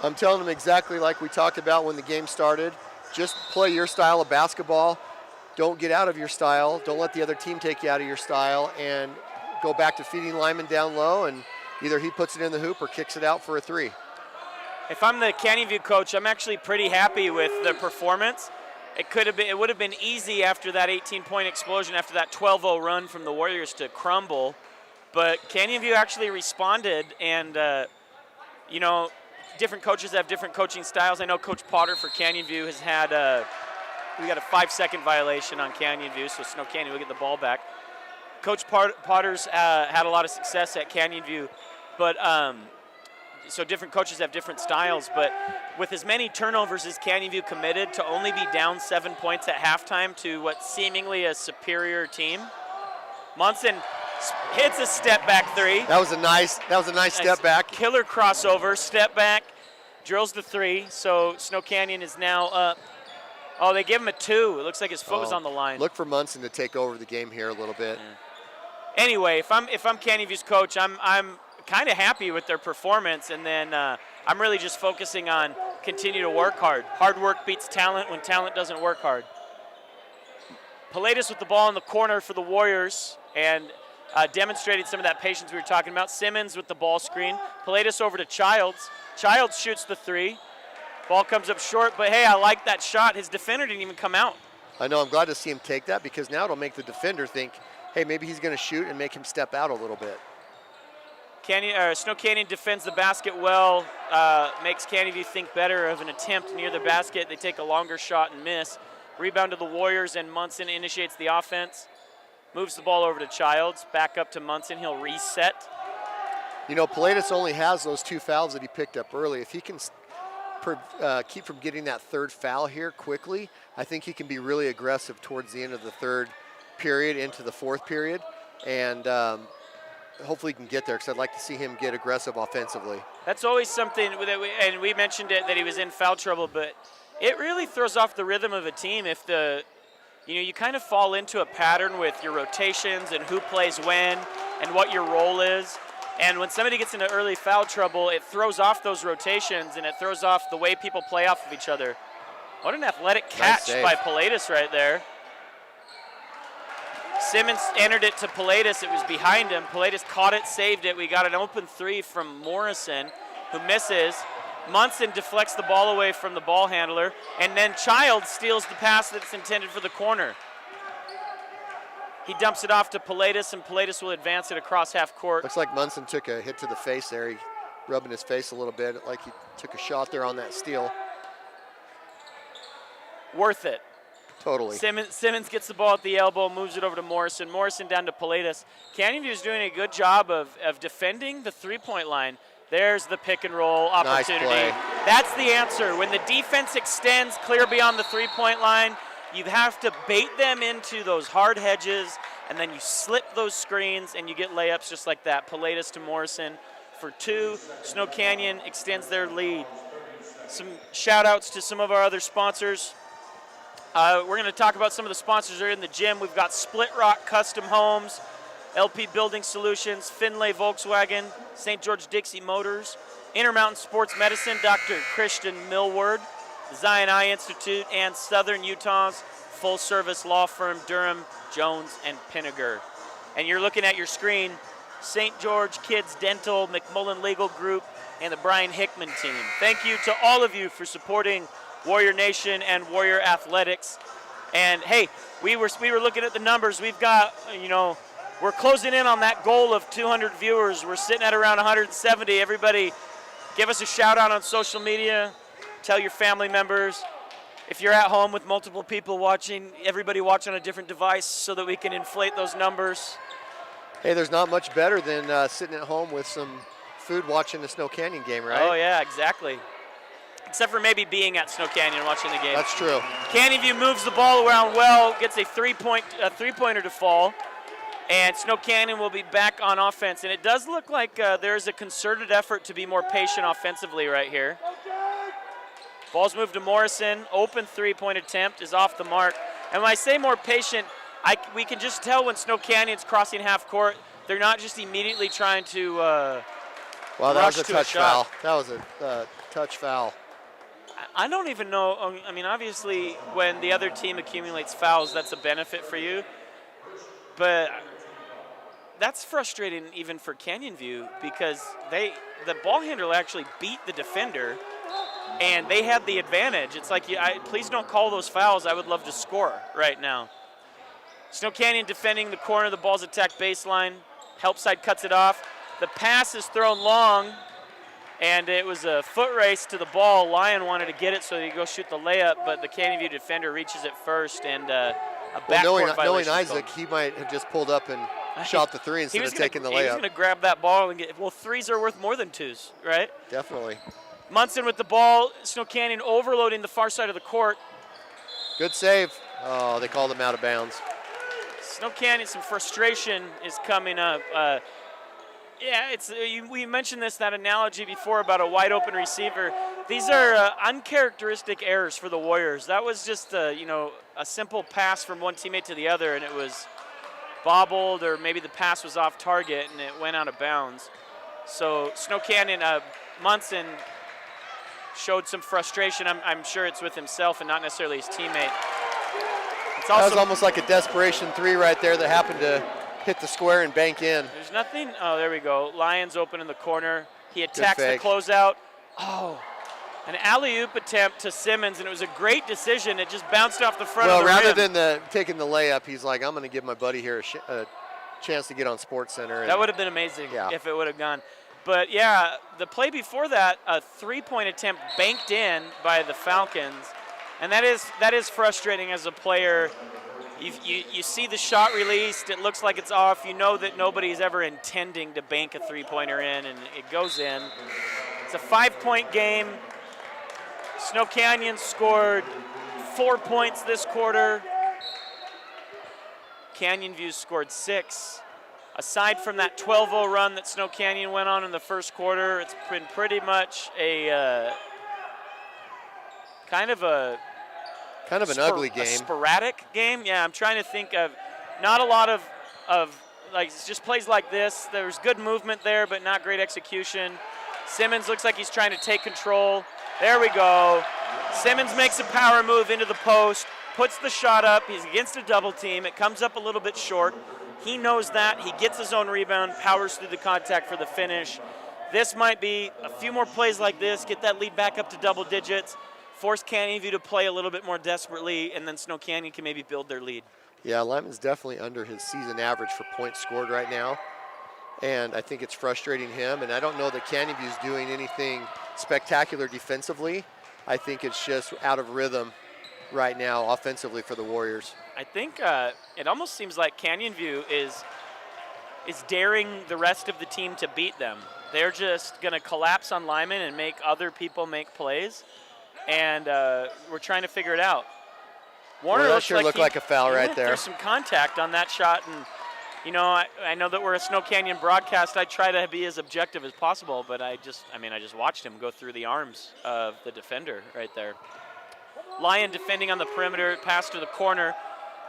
Speaker 2: I'm telling them exactly like we talked about when the game started. Just play your style of basketball. Don't get out of your style. Don't let the other team take you out of your style, and go back to feeding Lyman down low, and either he puts it in the hoop or kicks it out for a three.
Speaker 1: If I'm the Canyon View coach, I'm actually pretty happy with the performance. It would have been easy after that 18-point explosion, after that 12-0 run from the Warriors to crumble, but Canyon View actually responded, and different coaches have different coaching styles. I know Coach Potter for Canyon View has had we got a 5-second violation on Canyon View, so Snow Canyon will get the ball back. Coach Potter's had a lot of success at Canyon View, but so different coaches have different styles, but with as many turnovers as Canyon View committed, to only be down 7 points at halftime to what seemingly a superior team, Munson hits a step back three.
Speaker 2: That was a nice step back.
Speaker 1: Killer crossover, step back, drills the three, so Snow Canyon is now up. Oh, they give him a 2. It looks like his foot was on the line.
Speaker 2: Look for Munson to take over the game here a little bit.
Speaker 1: Yeah. Anyway, if I'm Canyon View's coach, I'm kind of happy with their performance, and then I'm really just focusing on continue to work hard. Hard work beats talent when talent doesn't work hard. Pilatus with the ball in the corner for the Warriors, and demonstrated some of that patience we were talking about. Simmons with the ball screen. Pilatus over to Childs. Childs shoots the 3. Ball comes up short, but hey, I like that shot. His defender didn't even come out.
Speaker 2: I know, I'm glad to see him take that, because now it'll make the defender think, hey, maybe he's going to shoot and make him step out a little bit.
Speaker 1: Snow Canyon defends the basket well, makes Canyon View think better of an attempt near the basket. They take a longer shot and miss. Rebound to the Warriors, and Munson initiates the offense. Moves the ball over to Childs, back up to Munson. He'll reset.
Speaker 2: You know, Pilatus only has those 2 fouls that he picked up early. If he can keep from getting that third foul here quickly, I think he can be really aggressive towards the end of the third period into the fourth period, and hopefully he can get there, because I'd like to see him get aggressive offensively.
Speaker 1: That's always something and we mentioned it, that he was in foul trouble, but it really throws off the rhythm of a team if you kind of fall into a pattern with your rotations and who plays when and what your role is. And when somebody gets into early foul trouble, it throws off those rotations, and it throws off the way people play off of each other. What an athletic catch by Pilatus right there. Simmons entered it to Pilatus. It was behind him. Pilatus caught it, saved it. We got an open 3 from Morrison, who misses. Munson deflects the ball away from the ball handler, and then Child steals the pass that's intended for the corner. He dumps it off to Pilatus, and Pilatus will advance it across half court.
Speaker 2: Looks like Munson took a hit to the face there. He rubbing his face a little bit, like he took a shot there on that steal.
Speaker 1: Worth it.
Speaker 2: Totally.
Speaker 1: Simmons gets the ball at the elbow, moves it over to Morrison. Morrison down to Pilatus. Canyon View is doing a good job of defending the three-point line. There's the pick and roll opportunity.
Speaker 2: Nice play.
Speaker 1: That's the answer. When the defense extends clear beyond the three-point line, you have to bait them into those hard hedges, and then you slip those screens, and you get layups just like that. Pilatus to Morrison for 2. Snow Canyon extends their lead. Some shout-outs to some of our other sponsors. We're going to talk about some of the sponsors that are in the gym. We've got Split Rock Custom Homes, LP Building Solutions, Finlay Volkswagen, St. George Dixie Motors, Intermountain Sports Medicine, Dr. Christian Millward, the Zion Eye Institute, and Southern Utah's full-service law firm Durham, Jones, and Pinniger. And you're looking at your screen, St. George Kids Dental, McMullen Legal Group, and the Brian Hickman team. Thank you to all of you for supporting Warrior Nation and Warrior Athletics. And hey, we were looking at the numbers. We've got, we're closing in on that goal of 200 viewers. We're sitting at around 170. Everybody, give us a shout out on social media. Tell your family members. If you're at home with multiple people watching, everybody watch on a different device so that we can inflate those numbers.
Speaker 2: Hey, there's not much better than sitting at home with some food watching the Snow Canyon game, right?
Speaker 1: Oh, yeah, exactly. Except for maybe being at Snow Canyon watching the game.
Speaker 2: That's true.
Speaker 1: Canyon View moves the ball around well, gets a three-pointer to fall, and Snow Canyon will be back on offense. And it does look like there's a concerted effort to be more patient offensively right here. Ball's moved to Morrison. Open three-point attempt is off the mark. And when I say more patient, we can just tell when Snow Canyon's crossing half court, they're not just immediately trying to
Speaker 2: Wow, that was a touch foul.
Speaker 1: shot.
Speaker 2: That was a touch foul.
Speaker 1: I don't even know. I mean, obviously, when the other team accumulates fouls, that's a benefit for you. But that's frustrating even for Canyon View because the ball handler actually beat the defender, and they had the advantage. It's like, please don't call those fouls. I would love to score right now. Snow Canyon defending the corner. The ball's attacked baseline. Help side cuts it off. The pass is thrown long, and it was a foot race to the ball. Lyon wanted to get it so he could go shoot the layup, but the Canyon View defender reaches it first, and a backcourt violation.
Speaker 2: Knowing Isaac, he might have just pulled up and shot the three instead of taking the layup.
Speaker 1: He was going to grab that ball and get. Well, threes are worth more than twos, right?
Speaker 2: Definitely.
Speaker 1: Munson with the ball. Snow Canyon overloading the far side of the court.
Speaker 2: Good save. Oh, they called him out of bounds.
Speaker 1: Snow Canyon, some frustration is coming up. Yeah, we mentioned that analogy before about a wide open receiver. These are uncharacteristic errors for the Warriors. That was just a simple pass from one teammate to the other, and it was bobbled, or maybe the pass was off target and it went out of bounds. So Snow Canyon, Munson showed some frustration. I'm sure it's with himself and not necessarily his teammate.
Speaker 2: That was almost like a desperation three right there that happened to hit the square and bank in.
Speaker 1: There's nothing. Oh, there we go. Lyons open in the corner. He attacks the closeout. Oh, an alley-oop attempt to Simmons, and it was a great decision. It just bounced off the front of the rim.
Speaker 2: Well, rather than taking the layup, he's like, I'm going to give my buddy here a chance to get on SportsCenter.
Speaker 1: That would have been amazing if it would have gone. But, yeah, the play before that, a three-point attempt banked in by the Falcons. And that is frustrating as a player. You see the shot released, it looks like it's off. You know that nobody's ever intending to bank a three-pointer in, and it goes in. It's a 5-point game. Snow Canyon scored 4 points this quarter. Canyon View scored 6. Aside from that 12-0 run that Snow Canyon went on in the first quarter, it's been pretty much a kind of an
Speaker 2: ugly game.
Speaker 1: A sporadic game. Yeah, I'm trying to think of not a lot of like just plays like this. There's good movement there, but not great execution. Simmons looks like he's trying to take control. There we go. Simmons makes a power move into the post, puts the shot up. He's against a double team. It comes up a little bit short. He knows that. He gets his own rebound, powers through the contact for the finish. This might be a few more plays like this, get that lead back up to double digits, force Canyon View to play a little bit more desperately, and then Snow Canyon can maybe build their lead.
Speaker 2: Yeah, Lyman's definitely under his season average for points scored right now, and I think it's frustrating him, and I don't know that Canyon View's doing anything spectacular defensively. I think it's just out of rhythm right now offensively for the Warriors.
Speaker 1: I think it almost seems like Canyon View is daring the rest of the team to beat them. They're just going to collapse on Lyman and make other people make plays, and we're trying to figure it out. Warner
Speaker 2: that sure looked like a foul right there.
Speaker 1: There's some contact on that shot, and you know, I know that we're a Snow Canyon broadcast. I try to be as objective as possible, but I just watched him go through the arms of the defender right there. Lyon defending on the perimeter, pass to the corner.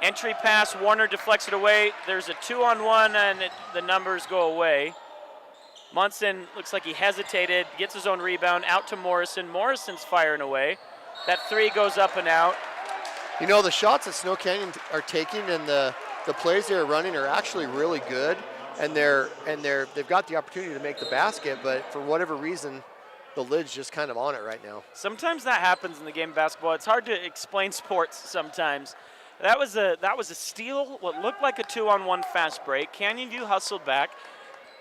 Speaker 1: Entry pass, Warner deflects it away. There's a 2-on-1, and the numbers go away. Munson looks like he hesitated, gets his own rebound, out to Morrison. Morrison's firing away. That three goes up and out.
Speaker 2: You know, the shots that Snow Canyon are taking and the plays they're running are actually really good, and they've got the opportunity to make the basket, but for whatever reason, the lid's just kind of on it right now.
Speaker 1: Sometimes that happens in the game of basketball. It's hard to explain sports sometimes. That was a steal, what looked like a 2-on-1 fast break. Canyon View hustled back.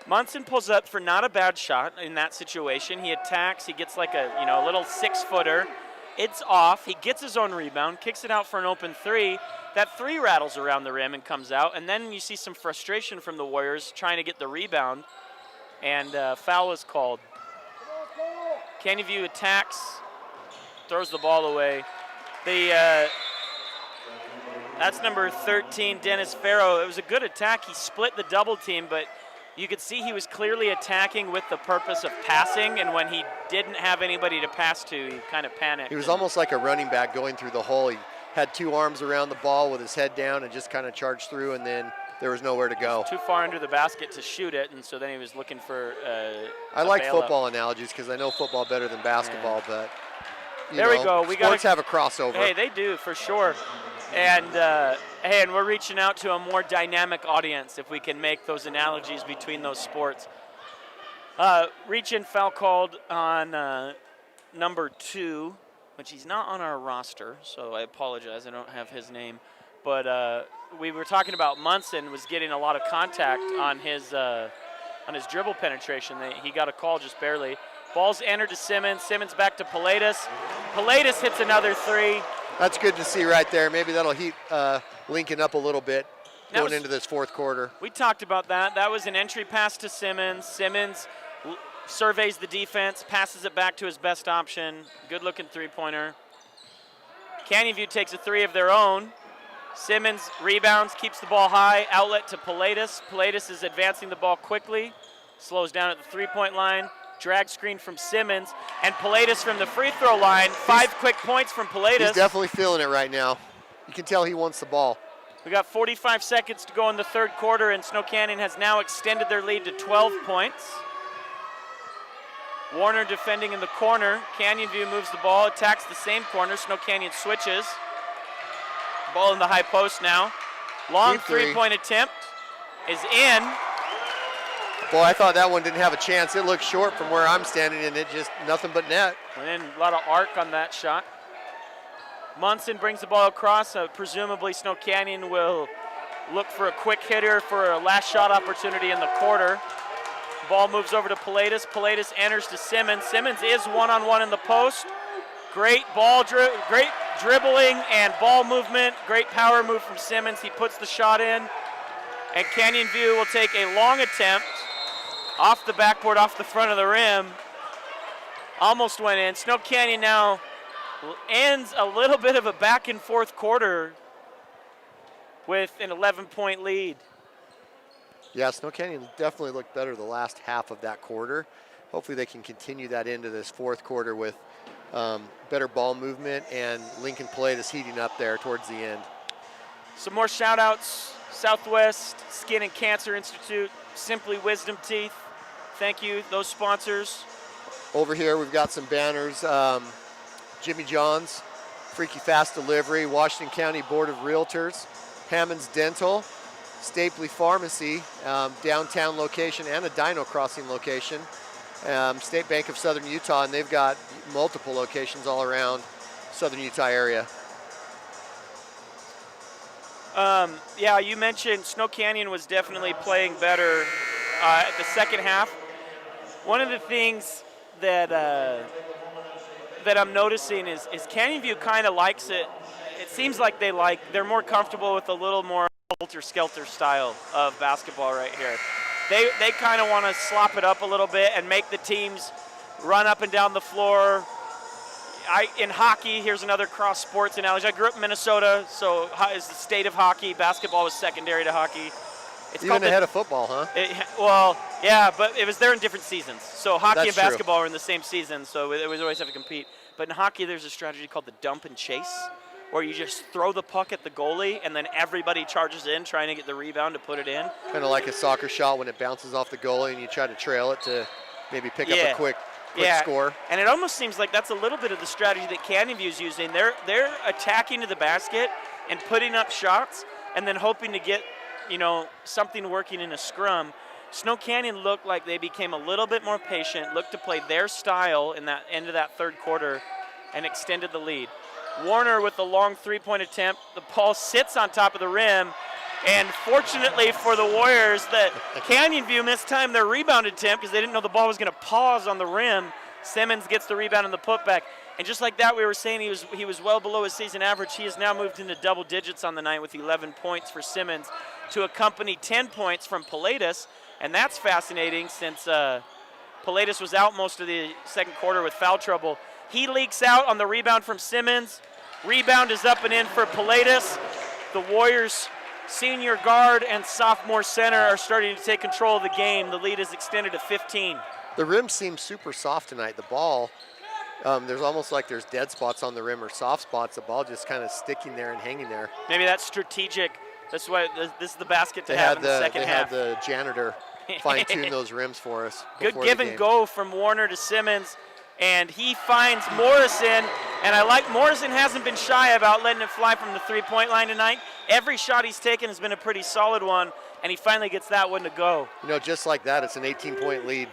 Speaker 1: Munson pulls up for not a bad shot in that situation. He attacks, he gets like a little 6-footer, It's off. He gets his own rebound, kicks it out for an open three. That three rattles around the rim and comes out. And then you see some frustration from the Warriors trying to get the rebound. And foul is called. Canyon View attacks, throws the ball away. That's number 13, Dennis Farrow. It was a good attack. He split the double team, but you could see he was clearly attacking with the purpose of passing, and when he didn't have anybody to pass to, he kind of panicked.
Speaker 2: He was almost like a running back going through the hole. He had two arms around the ball with his head down and just kind of charged through, and then there was nowhere to go.
Speaker 1: Too far under the basket to shoot it, and so then he was looking for
Speaker 2: I like football analogies because I know football better than basketball, but
Speaker 1: there we go.
Speaker 2: Sports have a crossover.
Speaker 1: Hey, they do, for sure. And and we're reaching out to a more dynamic audience if we can make those analogies between those sports. Reach-in foul called on number 2, which he's not on our roster, so I apologize. I don't have his name. But we were talking about Munson was getting a lot of contact on his dribble penetration. He got a call just barely. Ball's entered to Simmons. Simmons back to Pilatus. Pilatus hits another three.
Speaker 2: That's good to see right there. Maybe that'll heat Lincoln up a little bit going into this fourth quarter.
Speaker 1: We talked about that. That was an entry pass to Simmons. Simmons surveys the defense, passes it back to his best option. Good-looking three-pointer. Canyon View takes a three of their own. Simmons rebounds, keeps the ball high, outlet to Pilatus. Pilatus is advancing the ball quickly, slows down at the three-point line. Drag screen from Simmons, and Pilatus from the free throw line. 5 quick points from Pilatus.
Speaker 2: He's definitely feeling it right now. You can tell he wants the ball.
Speaker 1: We got 45 seconds to go in the third quarter, and Snow Canyon has now extended their lead to 12 points. Warner defending in the corner. Canyon View moves the ball, attacks the same corner. Snow Canyon switches. Ball in the high post now. Long three-point attempt is in.
Speaker 2: Boy, I thought that one didn't have a chance. It looked short from where I'm standing, and it just nothing but net.
Speaker 1: And then a lot of arc on that shot. Munson brings the ball across. Presumably Snow Canyon will look for a quick hitter for a last shot opportunity in the quarter. Ball moves over to Pilatus. Pilatus enters to Simmons. Simmons is one-on-one in the post. Great great dribbling and ball movement. Great power move from Simmons. He puts the shot in. And Canyon View will take a long attempt. Off the backboard, off the front of the rim. Almost went in. Snow Canyon now ends a little bit of a back and forth quarter with an 11-point lead.
Speaker 2: Yeah, Snow Canyon definitely looked better the last half of that quarter. Hopefully they can continue that into this fourth quarter with better ball movement and Lincoln Pilatus heating up there towards the end.
Speaker 1: Some more shout outs. Southwest Skin and Cancer Institute, Simply Wisdom Teeth. Thank you, those sponsors.
Speaker 2: Over here we've got some banners. Jimmy John's, Freaky Fast Delivery, Washington County Board of Realtors, Hammond's Dental, Stapley Pharmacy, downtown location and a Dino Crossing location, State Bank of Southern Utah, and they've got multiple locations all around Southern Utah area.
Speaker 1: Yeah, you mentioned Snow Canyon was definitely playing better at the second half. One of the things that that I'm noticing is Canyon View kind of likes it. It seems like they're more comfortable with a little more helter-skelter style of basketball right here. They kind of want to slop it up a little bit and make the teams run up and down the floor. In hockey, here's another cross sports analogy. I grew up in Minnesota, so it's the state of hockey. Basketball was secondary to hockey. It's
Speaker 2: even ahead of football, huh?
Speaker 1: Well, yeah, but it was there in different seasons. So hockey and basketball
Speaker 2: true.
Speaker 1: are in the same season, so it was always have to compete. But in hockey, there's a strategy called the dump and chase, where you just throw the puck at the goalie, and then everybody charges in trying to get the rebound to put it in.
Speaker 2: Kind of like a soccer shot when it bounces off the goalie and you try to trail it to maybe pick up a quick score.
Speaker 1: And it almost seems like that's a little bit of the strategy that Canyon View is using. They're attacking to the basket and putting up shots and then hoping to get, something working in a scrum. Snow Canyon looked like they became a little bit more patient, looked to play their style in that end of that third quarter and extended the lead. Warner with the long three-point attempt. The ball sits on top of the rim. And fortunately for the Warriors, that Canyon View mistimed their rebound attempt because they didn't know the ball was going to pause on the rim. Simmons gets the rebound and the putback. And just like that, we were saying he was well below his season average. He has now moved into double digits on the night with 11 points for Simmons to accompany 10 points from Pilatus. And that's fascinating since Pilatus was out most of the second quarter with foul trouble. He leaks out on the rebound from Simmons. Rebound is up and in for Pilatus. The Warriors' senior guard and sophomore center are starting to take control of the game. The lead is extended to 15.
Speaker 2: The rim seems super soft tonight. The ball, there's almost like there's dead spots on the rim or soft spots. The ball just kind of sticking there and hanging there.
Speaker 1: Maybe that's strategic. That's why this is the basket to have in the second half.
Speaker 2: They had the janitor fine-tune those rims for us.
Speaker 1: Good give and go from Warner to Simmons, and he finds Morrison. And I like Morrison hasn't been shy about letting it fly from the three-point line tonight. Every shot he's taken has been a pretty solid one, and he finally gets that one to go.
Speaker 2: You know, just like that, it's an 18-point lead.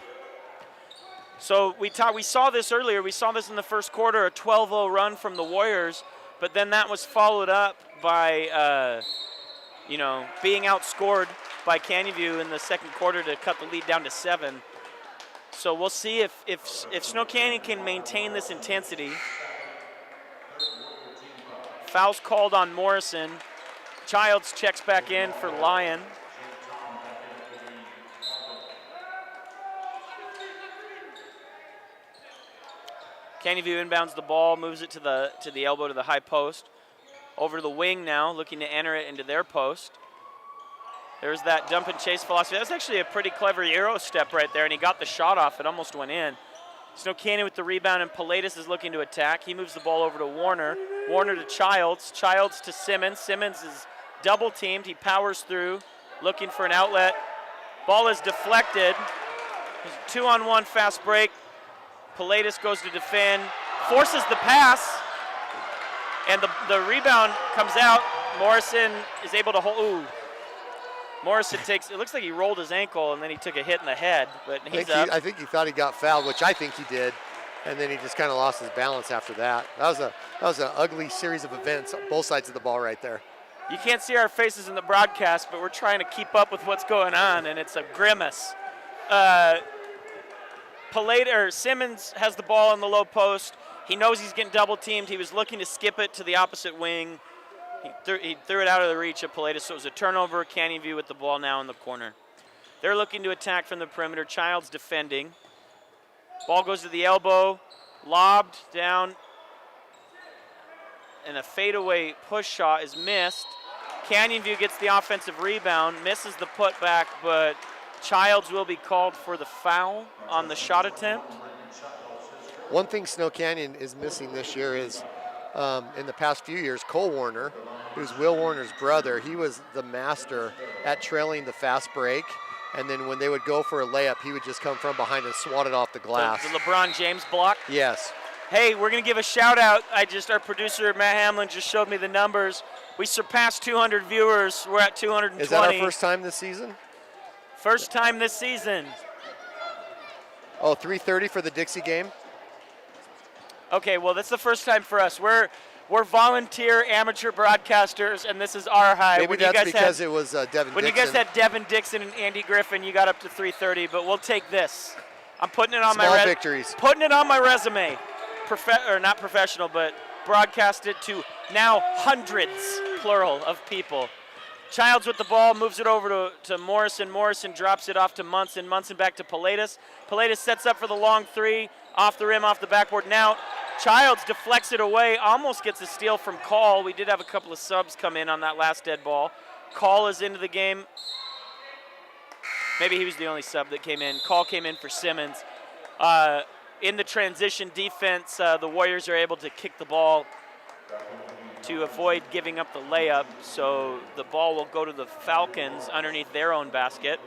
Speaker 1: So we saw this earlier. We saw this in the first quarter, a 12-0 run from the Warriors, but then that was followed up by, being outscored by Canyon View in the second quarter to cut the lead down to 7. So we'll see if Snow Canyon can maintain this intensity. Foul's called on Morrison. Childs checks back in for Lyon. Canyon View inbounds the ball, moves it to the elbow to the high post. Over to the wing now, looking to enter it into their post. There's that dump and chase philosophy. That was actually a pretty clever Euro step right there, and he got the shot off. It almost went in. Snow Canyon with the rebound, and Pilatus is looking to attack. He moves the ball over to Warner. Warner to Childs. Childs to Simmons. Simmons is double teamed. He powers through, looking for an outlet. Ball is deflected. There's a 2-on-1 fast break. Pilatus goes to defend, forces the pass, and the rebound comes out. Morrison is able to hold. Ooh. Morrison takes, it looks like he rolled his ankle and then he took a hit in the head, but he's up.
Speaker 2: I think he thought he got fouled, which I think he did, and then he just kind of lost his balance after that. That was an ugly series of events, both sides of the ball right there.
Speaker 1: You can't see our faces in the broadcast, but we're trying to keep up with what's going on, and it's a grimace. Simmons has the ball in the low post. He knows he's getting double teamed. He was looking to skip it to the opposite wing. He threw it out of the reach of Pilatus, so it was a turnover. Canyon View with the ball now in the corner. They're looking to attack from the perimeter. Childs defending. Ball goes to the elbow, lobbed down, and a fadeaway push shot is missed. Canyon View gets the offensive rebound, misses the putback, but Childs will be called for the foul on the shot attempt.
Speaker 2: One thing Snow Canyon is missing this year is, in the past few years, Cole Warner, who's Will Warner's brother, he was the master at trailing the fast break. And then when they would go for a layup, he would just come from behind and swat it off the glass.
Speaker 1: The LeBron James block?
Speaker 2: Yes.
Speaker 1: Hey, we're going to give a shout out. Our producer, Matt Hamlin, just showed me the numbers. We surpassed 200 viewers. We're at 220.
Speaker 2: Is that our first time this season?
Speaker 1: First time this season.
Speaker 2: Oh, 3:30 for the Dixie game?
Speaker 1: Okay, well, that's the first time for us. We're volunteer amateur broadcasters, and this is our high.
Speaker 2: Maybe that's because it was Devin Dixon.
Speaker 1: When you guys had Devin Dixon and Andy Griffin, you got up to 3:30, but we'll take this. I'm putting it on
Speaker 2: Small victories.
Speaker 1: Putting it on my resume. Not professional, but broadcast it to now hundreds, plural, of people. Childs with the ball, moves it over to Morrison. Morrison drops it off to Munson. Munson back to Pilatus. Pilatus sets up for the long three, off the rim, off the backboard, and out. Childs deflects it away, almost gets a steal from Call. We did have a couple of subs come in on that last dead ball. Call is into the game. Maybe he was the only sub that came in. Call came in for Simmons. In the transition defense, the Warriors are able to kick the ball to avoid giving up the layup, so the ball will go to the Falcons underneath their own basket.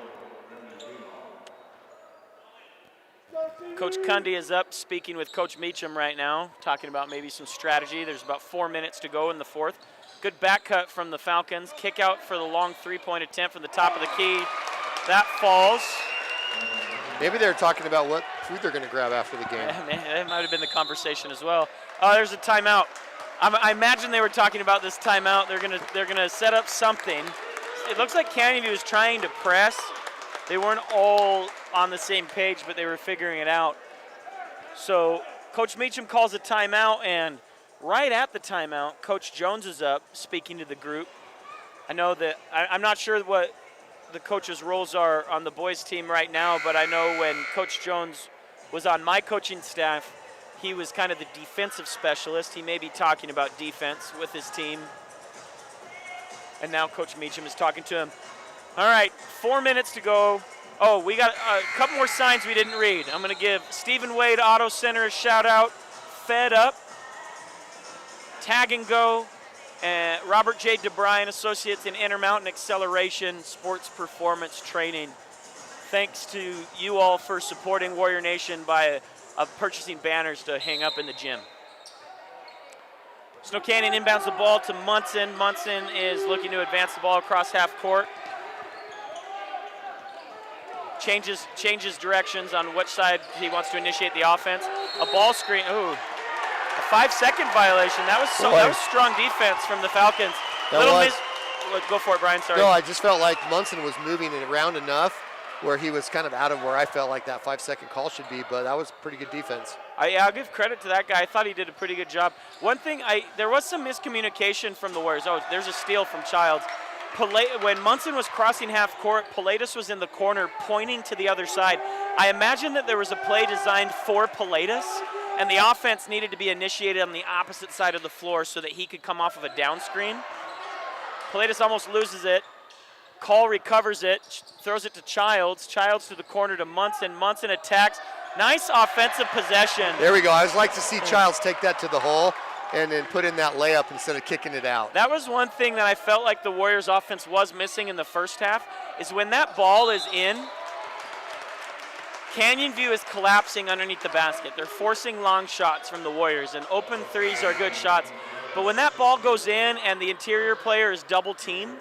Speaker 1: Coach Cundy is up speaking with Coach Meacham right now, talking about maybe some strategy. There's about 4 minutes to go in the fourth. Good back cut from the Falcons. Kick out for the long three-point attempt from the top of the key. That falls.
Speaker 2: Maybe they're talking about what food they're going to grab after the game.
Speaker 1: That might have been the conversation as well. There's a timeout. I imagine they were talking about this timeout. They're gonna set up something. It looks like Canyon View was trying to press. They weren't all on the same page, but they were figuring it out. So Coach Meacham calls a timeout, and right at the timeout, Coach Jones is up speaking to the group. I know that I'm not sure what the coaches' roles are on the boys' team right now, but I know when Coach Jones was on my coaching staff, he was kind of the defensive specialist. He may be talking about defense with his team. And now Coach Meacham is talking to him. All right, 4 minutes to go. Oh, we got a couple more signs we didn't read. I'm going to give Stephen Wade Auto Center a shout out. Fed Up, Tag and Go, and Robert J. DeBryan Associates in Intermountain Acceleration Sports Performance Training. Thanks to you all for supporting Warrior Nation by purchasing banners to hang up in the gym. Snow Canyon inbounds the ball to Munson. Munson is looking to advance the ball across half court. Changes directions on which side he wants to initiate the offense. A ball screen. Ooh, a 5-second violation. That was strong defense from the Falcons. Go for it, Brian. Sorry.
Speaker 2: No, I just felt like Munson was moving it around enough where he was kind of out of where I felt like that 5-second call should be, but that was pretty good defense.
Speaker 1: I'll give credit to that guy. I thought he did a pretty good job. One thing, there was some miscommunication from the Warriors. Oh, there's a steal from Childs. When Munson was crossing half court, Pilatus was in the corner pointing to the other side. I imagine that there was a play designed for Pilatus, and the offense needed to be initiated on the opposite side of the floor so that he could come off of a down screen. Pilatus almost loses it. Call recovers it, throws it to Childs. Childs to the corner to Munson. Munson attacks. Nice offensive possession.
Speaker 2: There we go. I would like to see Childs take that to the hole and then put in that layup instead of kicking it out.
Speaker 1: That was one thing that I felt like the Warriors offense was missing in the first half, is when that ball is in, Canyon View is collapsing underneath the basket. They're forcing long shots from the Warriors, and open threes are good shots. But when that ball goes in and the interior player is double teamed,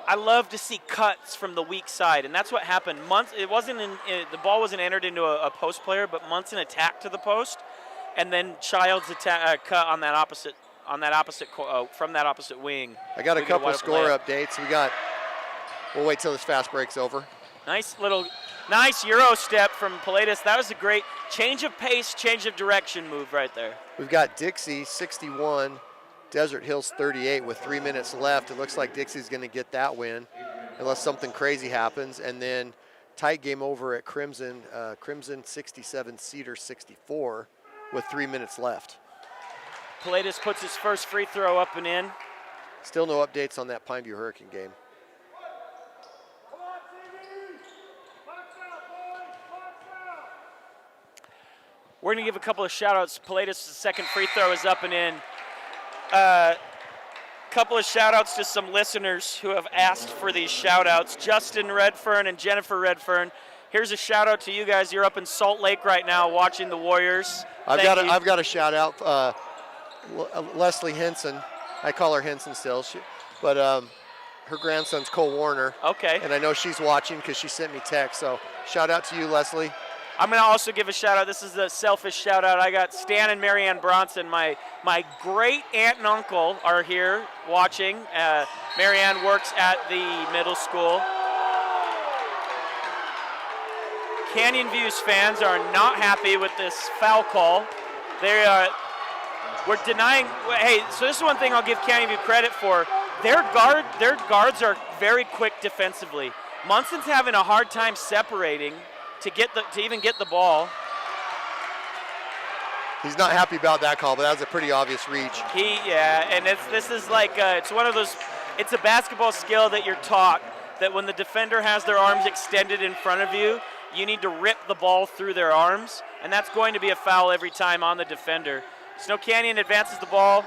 Speaker 1: I love to see cuts from the weak side, and that's what happened. The ball wasn't entered into a post player, but Munson attacked to the post, and then Childs cut on that opposite from that opposite wing.
Speaker 2: I got a couple score updates. We'll wait till this fast break's over.
Speaker 1: Nice Euro step from Pilatus. That was a great change of pace, change of direction move right there.
Speaker 2: We've got Dixie 61. Desert Hills 38 with 3 minutes left. It looks like Dixie's going to get that win unless something crazy happens. And then tight game over at Crimson. Crimson 67, Cedar 64 with 3 minutes left.
Speaker 1: Pilatus puts his first free throw up and in.
Speaker 2: Still no updates on that Pineview Hurricane game.
Speaker 1: We're going to give a couple of shout-outs. Pilatus' second free throw is up and in. Couple of shout-outs to some listeners who have asked for these shout-outs. Justin Redfern and Jennifer Redfern. Here's a shout-out to you guys. You're up in Salt Lake right now watching the Warriors.
Speaker 2: I've got a shout-out. Leslie Henson. I call her Henson still. But her grandson's Cole Warner.
Speaker 1: Okay.
Speaker 2: And I know she's watching because she sent me text. So shout-out to you, Leslie.
Speaker 1: I'm going to also give a shout-out. This is a selfish shout-out. I got Stan and Marianne Bronson. My great aunt and uncle are here watching. Marianne works at the middle school. Canyon View's fans are not happy with this foul call. We're denying. Hey, so this is one thing I'll give Canyon View credit for. Their guards are very quick defensively. Munson's having a hard time separating to even get the ball.
Speaker 2: He's not happy about that call, but that was a pretty obvious reach.
Speaker 1: And this is like it's one of those. It's a basketball skill that you're taught that when the defender has their arms extended in front of you, you need to rip the ball through their arms, and that's going to be a foul every time on the defender. Snow Canyon advances the ball.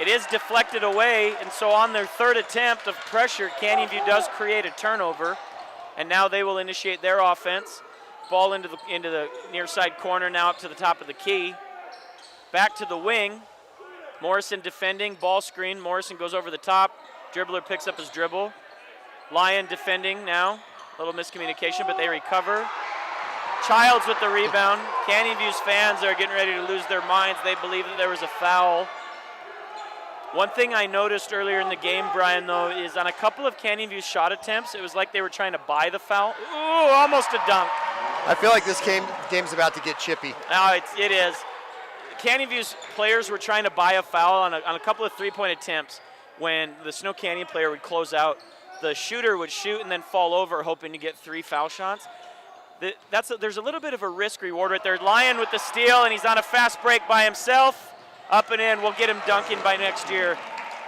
Speaker 1: It is deflected away, and so on their third attempt of pressure, Canyon View does create a turnover. And now they will initiate their offense. Ball into the near side corner, now up to the top of the key. Back to the wing. Morrison defending, ball screen. Morrison goes over the top. Dribbler picks up his dribble. Lyon defending now. A little miscommunication, but they recover. Childs with the rebound. Canyon View's fans are getting ready to lose their minds. They believe that there was a foul. One thing I noticed earlier in the game, Brian, though, is on a couple of Canyon View shot attempts, it was like they were trying to buy the foul. Ooh, almost a dunk.
Speaker 2: I feel like this game's about to get chippy.
Speaker 1: No, it is. Canyon View's players were trying to buy a foul on a couple of three-point attempts. When the Snow Canyon player would close out, the shooter would shoot and then fall over, hoping to get 3 foul shots. There's a little bit of a risk reward right there. Lyon with the steal, and he's on a fast break by himself. Up and in. We'll get him dunking by next year.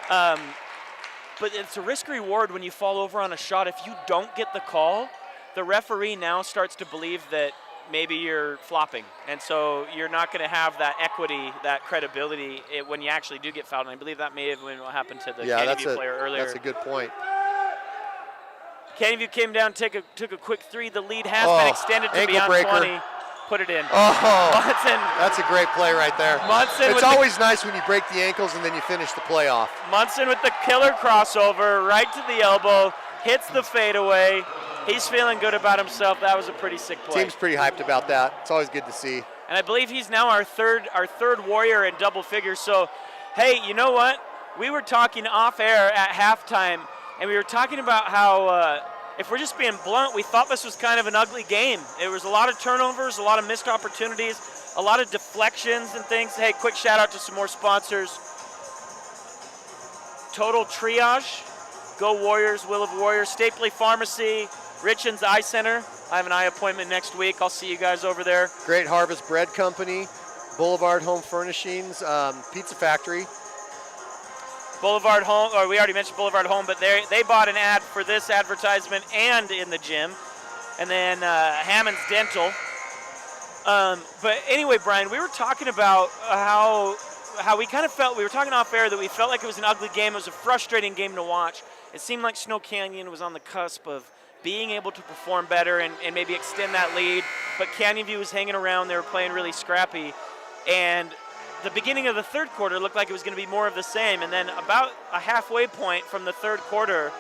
Speaker 1: But it's a risk reward when you fall over on a shot. If you don't get the call, the referee now starts to believe that maybe you're flopping. And so you're not going to have that equity, that credibility when you actually do get fouled. And I believe that may have been what happened to the Canyon View player earlier.
Speaker 2: That's a good point.
Speaker 1: Canyon View came down, took a quick 3. The lead has been extended to beyond 20. Put it in.
Speaker 2: Oh,
Speaker 1: Munson.
Speaker 2: That's a great play right there.
Speaker 1: Munson.
Speaker 2: It's always nice when you break the ankles and then you finish the play off.
Speaker 1: Munson with the killer crossover, right to the elbow, hits the fadeaway. He's feeling good about himself. That was a pretty sick play.
Speaker 2: Team's pretty hyped about that. It's always good to see.
Speaker 1: And I believe he's now our third Warrior in double figures. So, hey, you know what? We were talking off air at halftime, and we were talking about how, if we're just being blunt, we thought this was kind of an ugly game. There was a lot of turnovers, a lot of missed opportunities, a lot of deflections and things. Hey, quick shout out to some more sponsors. Total Triage, Go Warriors, Will of Warriors, Stapley Pharmacy, Richens Eye Center. I have an eye appointment next week. I'll see you guys over there.
Speaker 2: Great Harvest Bread Company, Boulevard Home Furnishings, Pizza Factory.
Speaker 1: Boulevard Home, or we already mentioned Boulevard Home, but they bought an ad for this advertisement and in the gym. And then Hammond's Dental. But anyway, Brian, we were talking about how we kind of felt, we were talking off air that we felt like it was an ugly game. It was a frustrating game to watch. It seemed like Snow Canyon was on the cusp of being able to perform better and maybe extend that lead. But Canyon View was hanging around. They were playing really scrappy. And the beginning of the third quarter looked like it was going to be more of the same. And then about a halfway point from the third quarter,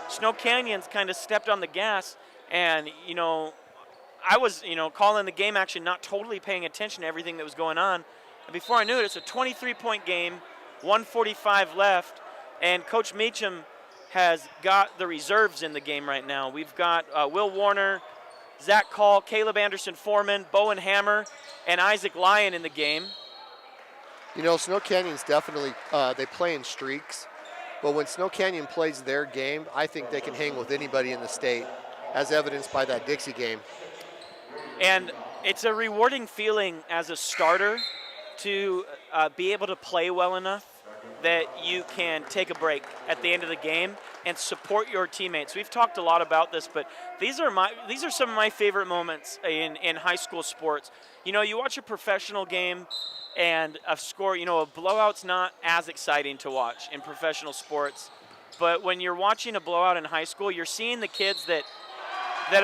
Speaker 1: Snow Canyon's kind of stepped on the gas. And, I was, calling the game action, not totally paying attention to everything that was going on. And before I knew it, it's a 23-point game, 1:45 left. And Coach Meacham has got the reserves in the game right now. We've got Will Warner, Zach Call, Caleb Anderson Foreman, Bowen Hammer, and Isaac Lyon in the game.
Speaker 2: Snow Canyon's definitely, they play in streaks. But when Snow Canyon plays their game, I think they can hang with anybody in the state, as evidenced by that Dixie game.
Speaker 1: And it's a rewarding feeling as a starter to be able to play well enough that you can take a break at the end of the game and support your teammates. We've talked a lot about this, but these are some of my favorite moments in high school sports. You watch a professional game and a score, a blowout's not as exciting to watch in professional sports. But when you're watching a blowout in high school, you're seeing the kids that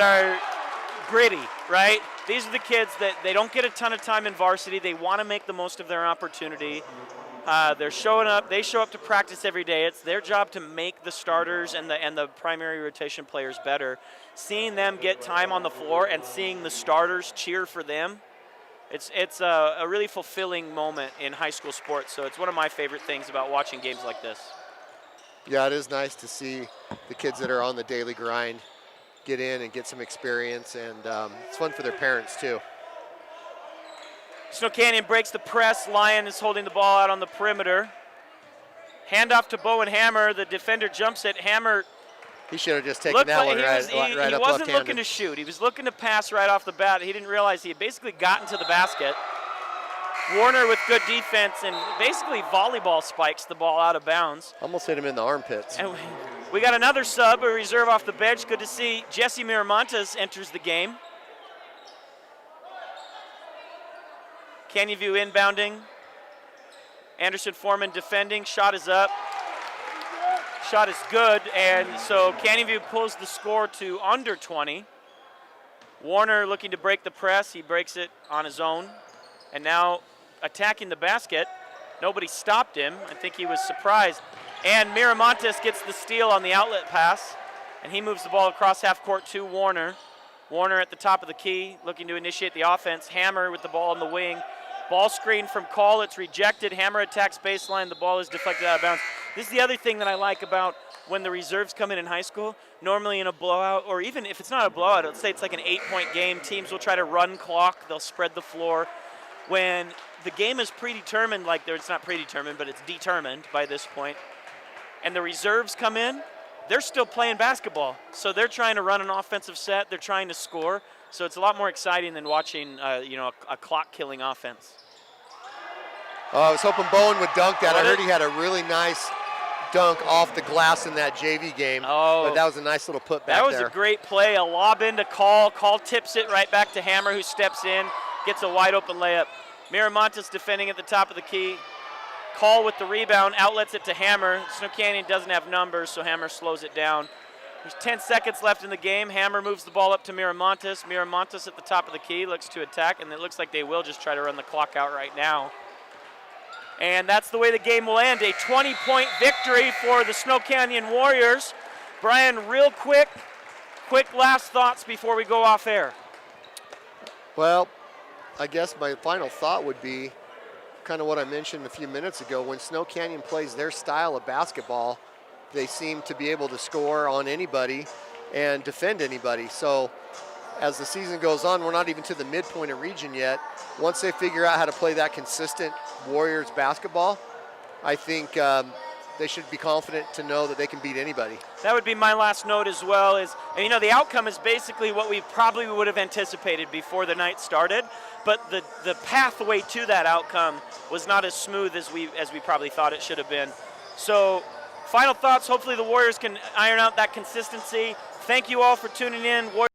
Speaker 1: are gritty, right? These are the kids that they don't get a ton of time in varsity. They want to make the most of their opportunity. They're showing up. They show up to practice every day. It's their job to make the starters and the primary rotation players better. Seeing them get time on the floor and seeing the starters cheer for them, it's a really fulfilling moment in high school sports. So it's one of my favorite things about watching games like this.
Speaker 2: Yeah, it is nice to see the kids that are on the daily grind get in and get some experience, and it's fun for their parents too.
Speaker 1: Snow Canyon breaks the press. Lyon is holding the ball out on the perimeter. Handoff to Bowen Hammer. The defender jumps it. Hammer.
Speaker 2: He should have just taken that one right up left-handed.
Speaker 1: He wasn't looking to shoot. He was looking to pass right off the bat. He didn't realize he had basically gotten to the basket. Warner with good defense and basically volleyball spikes the ball out of bounds.
Speaker 2: Almost hit him in the armpits.
Speaker 1: And we got another sub, a reserve off the bench. Good to see Jesse Miramontes enters the game. Canyon View inbounding. Anderson Foreman defending. Shot is up. Shot is good, and so Canyon View pulls the score to under 20. Warner looking to break the press. He breaks it on his own. And now attacking the basket. Nobody stopped him. I think he was surprised. And Miramontes gets the steal on the outlet pass, and he moves the ball across half court to Warner. Warner at the top of the key, looking to initiate the offense. Hammer with the ball on the wing. Ball screen from Call, it's rejected. Hammer attacks baseline, the ball is deflected out of bounds. This is the other thing that I like about when the reserves come in high school. Normally in a blowout, or even if it's not a blowout, let's say it's like an 8-point game, teams will try to run clock, they'll spread the floor. When the game is predetermined, like it's not predetermined, but it's determined by this point, and the reserves come in, they're still playing basketball. So they're trying to run an offensive set, they're trying to score. So it's a lot more exciting than watching a clock-killing offense.
Speaker 2: Oh, I was hoping Bowen would dunk that. I heard he had a really nice dunk off the glass in that JV game.
Speaker 1: Oh,
Speaker 2: but that was a nice little putback there.
Speaker 1: That was a great play, a lob into Call. Call tips it right back to Hammer, who steps in, gets a wide open layup. Miramontes defending at the top of the key. Call with the rebound, outlets it to Hammer. Snow Canyon doesn't have numbers, so Hammer slows it down. There's 10 seconds left in the game. Hammer moves the ball up to Miramontes. Miramontes at the top of the key looks to attack, and it looks like they will just try to run the clock out right now. And that's the way the game will end. A 20-point victory for the Snow Canyon Warriors. Brian, real quick last thoughts before we go off air.
Speaker 2: Well, I guess my final thought would be kind of what I mentioned a few minutes ago. When Snow Canyon plays their style of basketball, they seem to be able to score on anybody and defend anybody. So as the season goes on, we're not even to the midpoint of region yet. Once they figure out how to play that consistent Warriors basketball, I think they should be confident to know that they can beat anybody.
Speaker 1: That would be my last note as well. And the outcome is basically what we probably would have anticipated before the night started, but the pathway to that outcome was not as smooth as we probably thought it should have been. So final thoughts, hopefully the Warriors can iron out that consistency. Thank you all for tuning in.